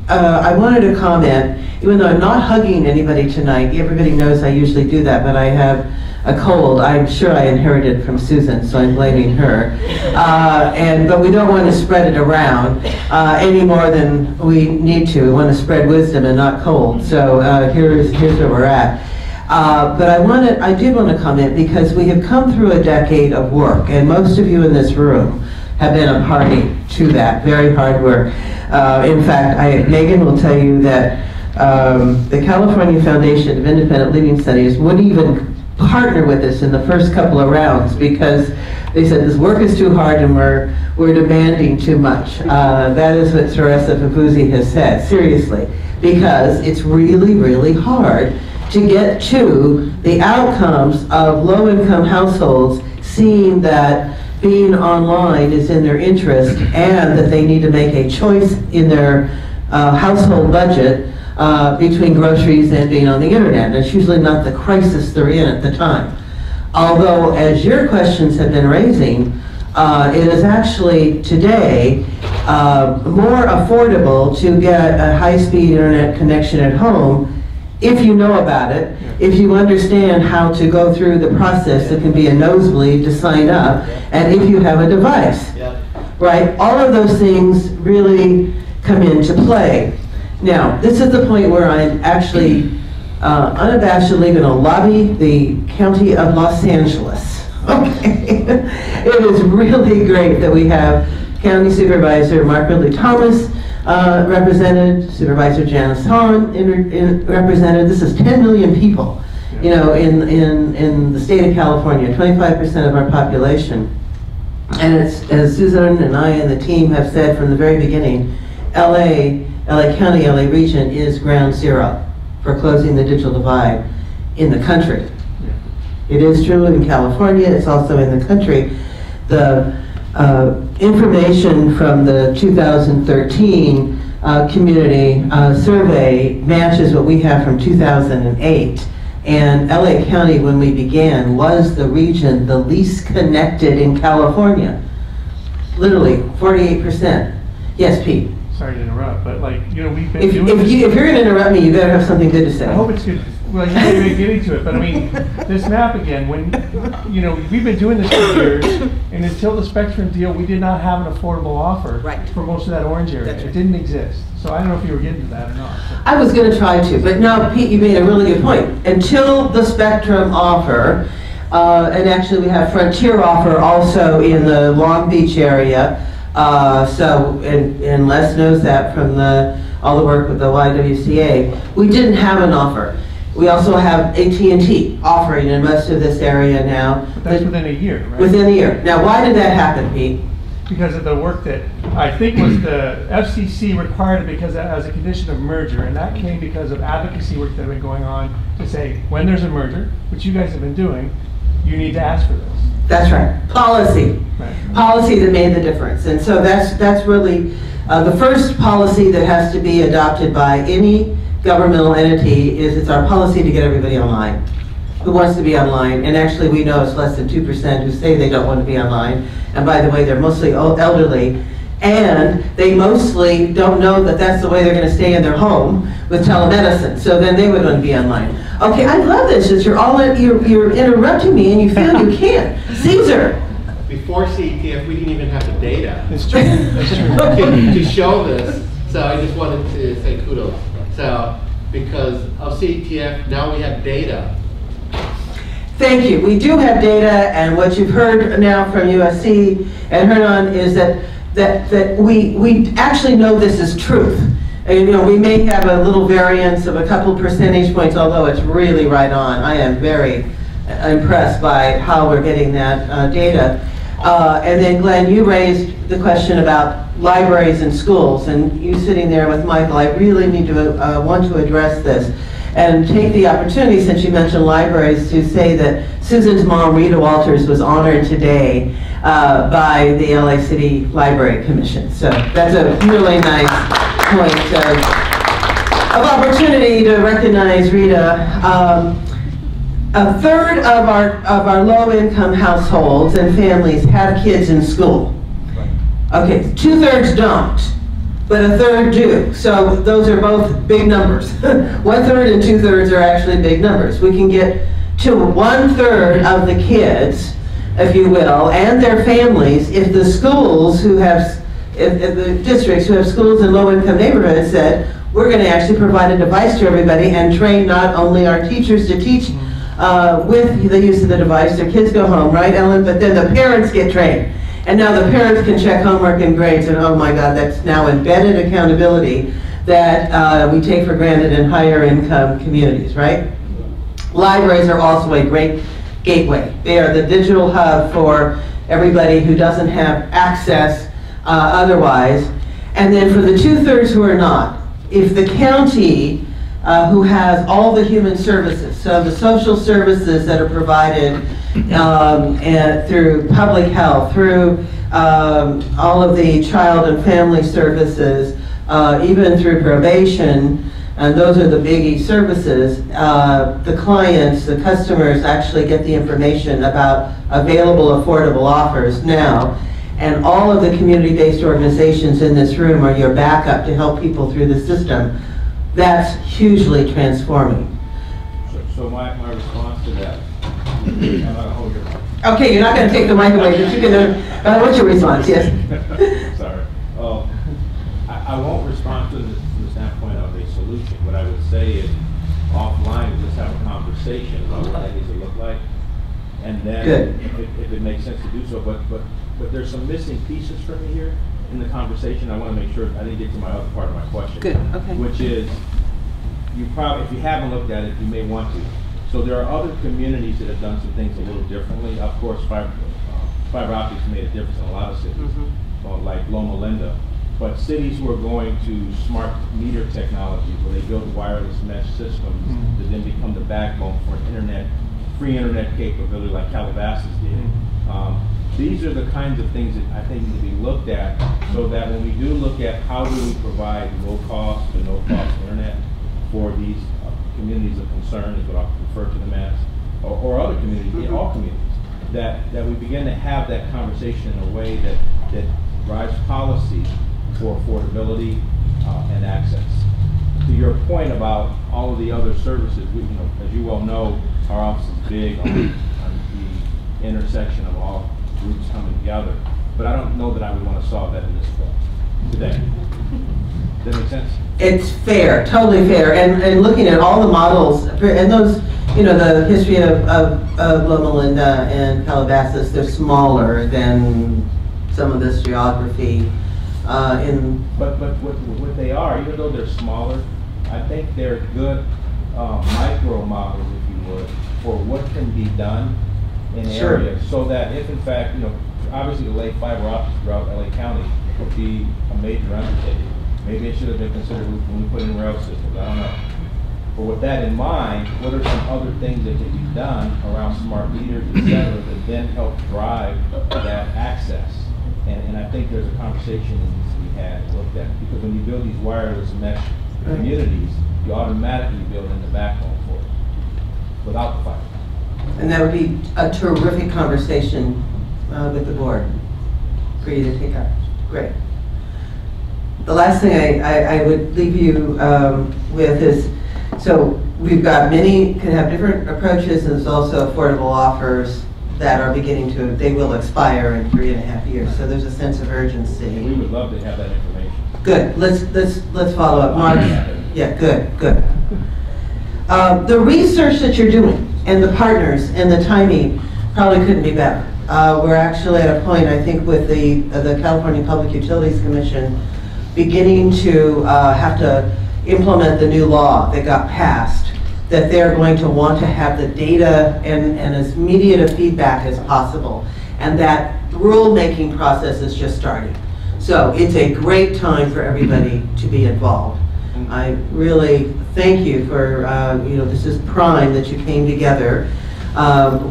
S2: I wanted to comment, even though I'm not hugging anybody tonight, everybody knows I usually do that, but I have a cold. I'm sure I inherited from Susan, so I'm blaming her. But we don't want to spread it around any more than we need to. We want to spread wisdom and not cold. So here's where we're at. But I did want to comment because we have come through a decade of work, and most of you in this room have been a party to that, very hard work. In fact, Megan will tell you that the California Foundation of Independent Living Studies wouldn't even partner with us in the first couple of rounds because they said this work is too hard and we're demanding too much. That is what Teresa Fabuzzi has said, seriously, because it's really, really hard to get to the outcomes of low-income households seeing that being online is in their interest and that they need to make a choice in their household budget between groceries and being on the internet. And it's usually not the crisis they're in at the time. Although, as your questions have been raising, it is actually today more affordable to get a high-speed internet connection at home if you know about it, if you understand how to go through the process. It can be a nosebleed to sign up, and if you have a device, right? All of those things really come into play. Now, this is the point where I'm actually unabashedly going to lobby the County of Los Angeles. Okay, it is really great that we have County Supervisor Mark Ridley Thomas represented, Supervisor Janice Hahn represented. This is 10 million people, you know, in the state of California, 25% of our population. And it's, as Susan and I and the team have said from the very beginning, LA County, LA region is ground zero for closing the digital divide in the country. It is true in California, it's also in the country. The information from the 2013 community survey matches what we have from 2008. And LA County, when we began, was the region the least connected in California. Literally, 48%. Yes, Pete?
S10: Sorry to interrupt, but like, you know, we've been
S2: If you're going to interrupt me, you better have something good to say.
S10: I hope it's good. Well, you may be getting to it, but I mean, this map again, when, you know, we've been doing this for years, and until the Spectrum deal, we did not have an affordable offer for most of that orange area. It didn't exist. So I don't know if you were getting to that or not.
S2: I was going to try to, but no, Pete, you made a really good point. Until the Spectrum offer, and actually we have Frontier offer also in the Long Beach area, and Les knows that from all the work with the YWCA, we didn't have an offer. We also have AT&T offering in most of this area now.
S10: But that's within a year, right?
S2: Within a year. Now, why did that happen, Pete?
S10: Because of the work that I think was the FCC required it because as a condition of merger, and that came because of advocacy work that had been going on to say, when there's a merger, which you guys have been doing, you need to ask for this.
S2: That's right, policy. Policy that made the difference. And so that's really the first policy that has to be adopted by any governmental entity is it's our policy to get everybody online who wants to be online. And actually we know it's less than 2% who say they don't want to be online. And by the way, they're mostly elderly. And they mostly don't know that that's the way they're going to stay in their home with telemedicine. So then they would want to be online. Okay, I love this. It's you're interrupting me and you feel you can't. Caesar.
S16: Before CETF, we didn't even have the data.
S2: That's true. That's
S16: true. to show this. So I just wanted to say kudos. So because of CETF, now we have data.
S2: Thank you. We do have data, and what you've heard now from USC and Hernan is that we actually know this is truth. And, you know, we may have a little variance of a couple percentage points, although it's really right on. I am very impressed by how we're getting that data. And then Glenn, you raised the question about libraries and schools, and you sitting there with Michael, I really need to want to address this and take the opportunity, since you mentioned libraries, to say that Susan's mom, Rita Walters, was honored today by the LA City Library Commission. So that's a really nice point of opportunity to recognize Rita. A third of our low-income households and families have kids in school. Okay, 2/3 don't, but a third do. So those are both big numbers. 1/3 and 2/3 are actually big numbers. We can get to 1/3 of the kids, if you will, and their families if the schools who have, if the districts who have schools in low-income neighborhoods said, we're going to actually provide a device to everybody and train not only our teachers to teach with the use of the device, their kids go home, right, Ellen? But then the parents get trained. And now the parents can check homework and grades, and oh my God, that's now embedded accountability that we take for granted in higher income communities, right? Libraries are also a great gateway. They are the digital hub for everybody who doesn't have access otherwise. And then for the 2/3 who are not, if the county who has all the human services, so the social services that are provided and through public health, through all of the child and family services, even through probation, and those are the biggie services, the clients, the customers actually get the information about available affordable offers now. And all of the community-based organizations in this room are your backup to help people through the system. That's hugely transforming.
S22: So my response to that, I'm not gonna hold your mic.
S2: Okay, you're not going to take the mic away, but you can, what's your response, yes?
S22: Sorry. I won't respond to the standpoint of a solution. What I would say is offline, let's have a conversation about what that needs to look like. And then if it makes sense to do so, but there's some missing pieces for me here in the conversation. I want to make sure I didn't get to my other part of my question.
S2: Good, okay.
S22: Which is, you probably, if you haven't looked at it, you may want to. So there are other communities that have done some things a little differently. Of course, fiber optics made a difference in a lot of cities, like Loma Linda. But cities who are going to smart meter technology, where they build wireless mesh systems that then become the backbone for an free internet capability like Calabasas did. These are the kinds of things that I think need to be looked at, so that when we do look at how do we provide low cost and no cost internet for these communities of concern, is what I refer to them as, or other communities, all communities, that we begin to have that conversation in a way that drives policy for affordability and access. To your point about all of the other services, as you well know, our office is big on the intersection of all groups coming together. But I don't know that I would want to solve that in this form today. Does that make sense?
S2: It's fair, totally fair. And looking at all the models, and those, the history of Loma Linda and Calabasas, they're smaller than some of this geography.
S22: But what they are, even though they're smaller, I think they're good micro models, if you would, for what can be done in areas, so that if in fact, obviously to lay fiber optics throughout LA County would be a major undertaking. Maybe it should have been considered when we put in rail systems, I don't know. But with that in mind, what are some other things that can be done around smart meters, et cetera, that then help drive that access? And I think there's a conversation that needs to be had and looked at, because when you build these wireless mesh communities, you automatically build in the backbone for it without the fiber.
S2: And that would be a terrific conversation with the board for you to take up. Great. The last thing I would leave you with is, so we've got many, can have different approaches, and there's also affordable offers that are beginning to, they will expire in 3.5 years. So there's a sense of urgency.
S22: We would love to have that information.
S2: Good. Let's follow up. Mark? Yeah, good. The research that you're doing and the partners and the timing probably couldn't be better. We're actually at a point, I think, with the California Public Utilities Commission beginning to have to implement the new law that got passed, that they're going to want to have the data and as immediate a feedback as possible. And that rule-making process is just starting. So it's a great time for everybody to be involved. I really thank you for, this is prime that you came together.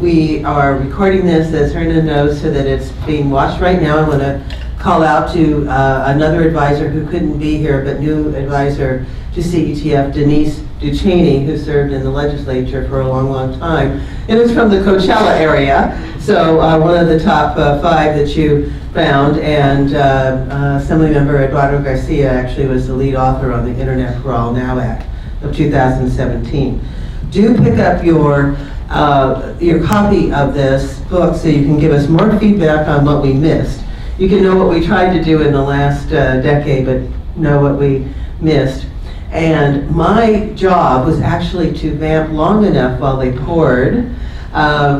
S2: We are recording this, as Hernan knows, so that it's being watched right now. I want to call out to another advisor who couldn't be here, but new advisor to CETF, Denise Ducheney, who served in the legislature for a long time. And it's from the Coachella area, so one of the top 5 that you found, and Assemblymember Eduardo Garcia actually was the lead author on the Internet for All Now Act of 2017. Do pick up your copy of this book so you can give us more feedback on what we missed. You can know what we tried to do in the last decade, but know what we missed. And my job was actually to vamp long enough while they poured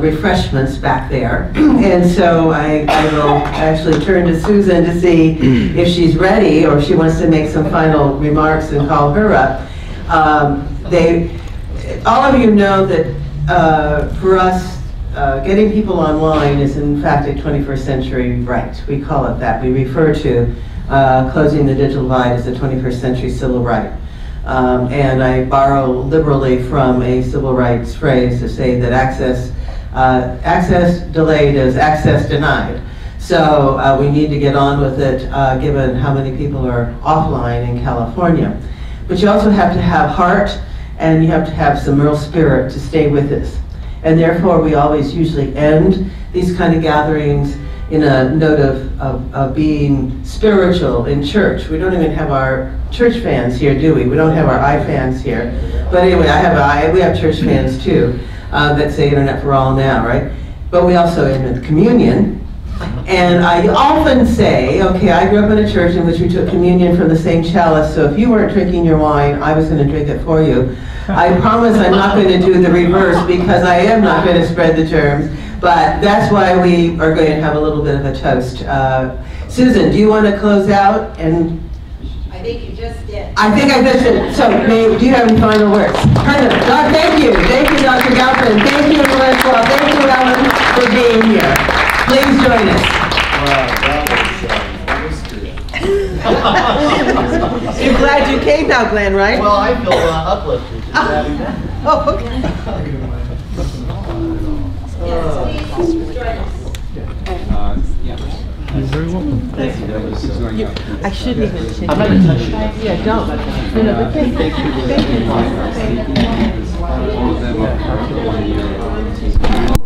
S2: refreshments back there. And so I will actually turn to Susan to see if she's ready or if she wants to make some final remarks and call her up. All of you know that for us, getting people online is in fact a 21st century right. We call it that. We refer to closing the digital divide as a 21st century civil right. And I borrow liberally from a civil rights phrase to say that access delayed is access denied. So we need to get on with it given how many people are offline in California. But you also have to have heart and you have to have some real spirit to stay with this. And therefore we always usually end these kind of gatherings in a note of being spiritual in church. We don't even have our church fans here, do we? We don't have our iFans here. But anyway, we have church fans too that say Internet for All Now, right? But we also end with communion. And I often say, okay, I grew up in a church in which we took communion from the same chalice, so if you weren't drinking your wine, I was going to drink it for you. I promise I'm not going to do the reverse because I am not going to spread the germs. But that's why we are going to have a little bit of a toast. Susan, do you want to close out? And
S3: I think you just did.
S2: I think I just did. So, do you have any final words? Thank you. Thank you, Dr. Galpin. Thank you, Francois. Thank you, Ellen, for being here. Please join us. You're glad you came now, Glenn, right?
S19: Well, I feel uplifted.
S2: Oh, okay.
S19: You're very welcome. Thank you.
S2: I shouldn't even continue.
S19: I'm not going to touch you.
S2: Yeah, don't. No, but thank you. Thank you.
S19: All of them are 1 year.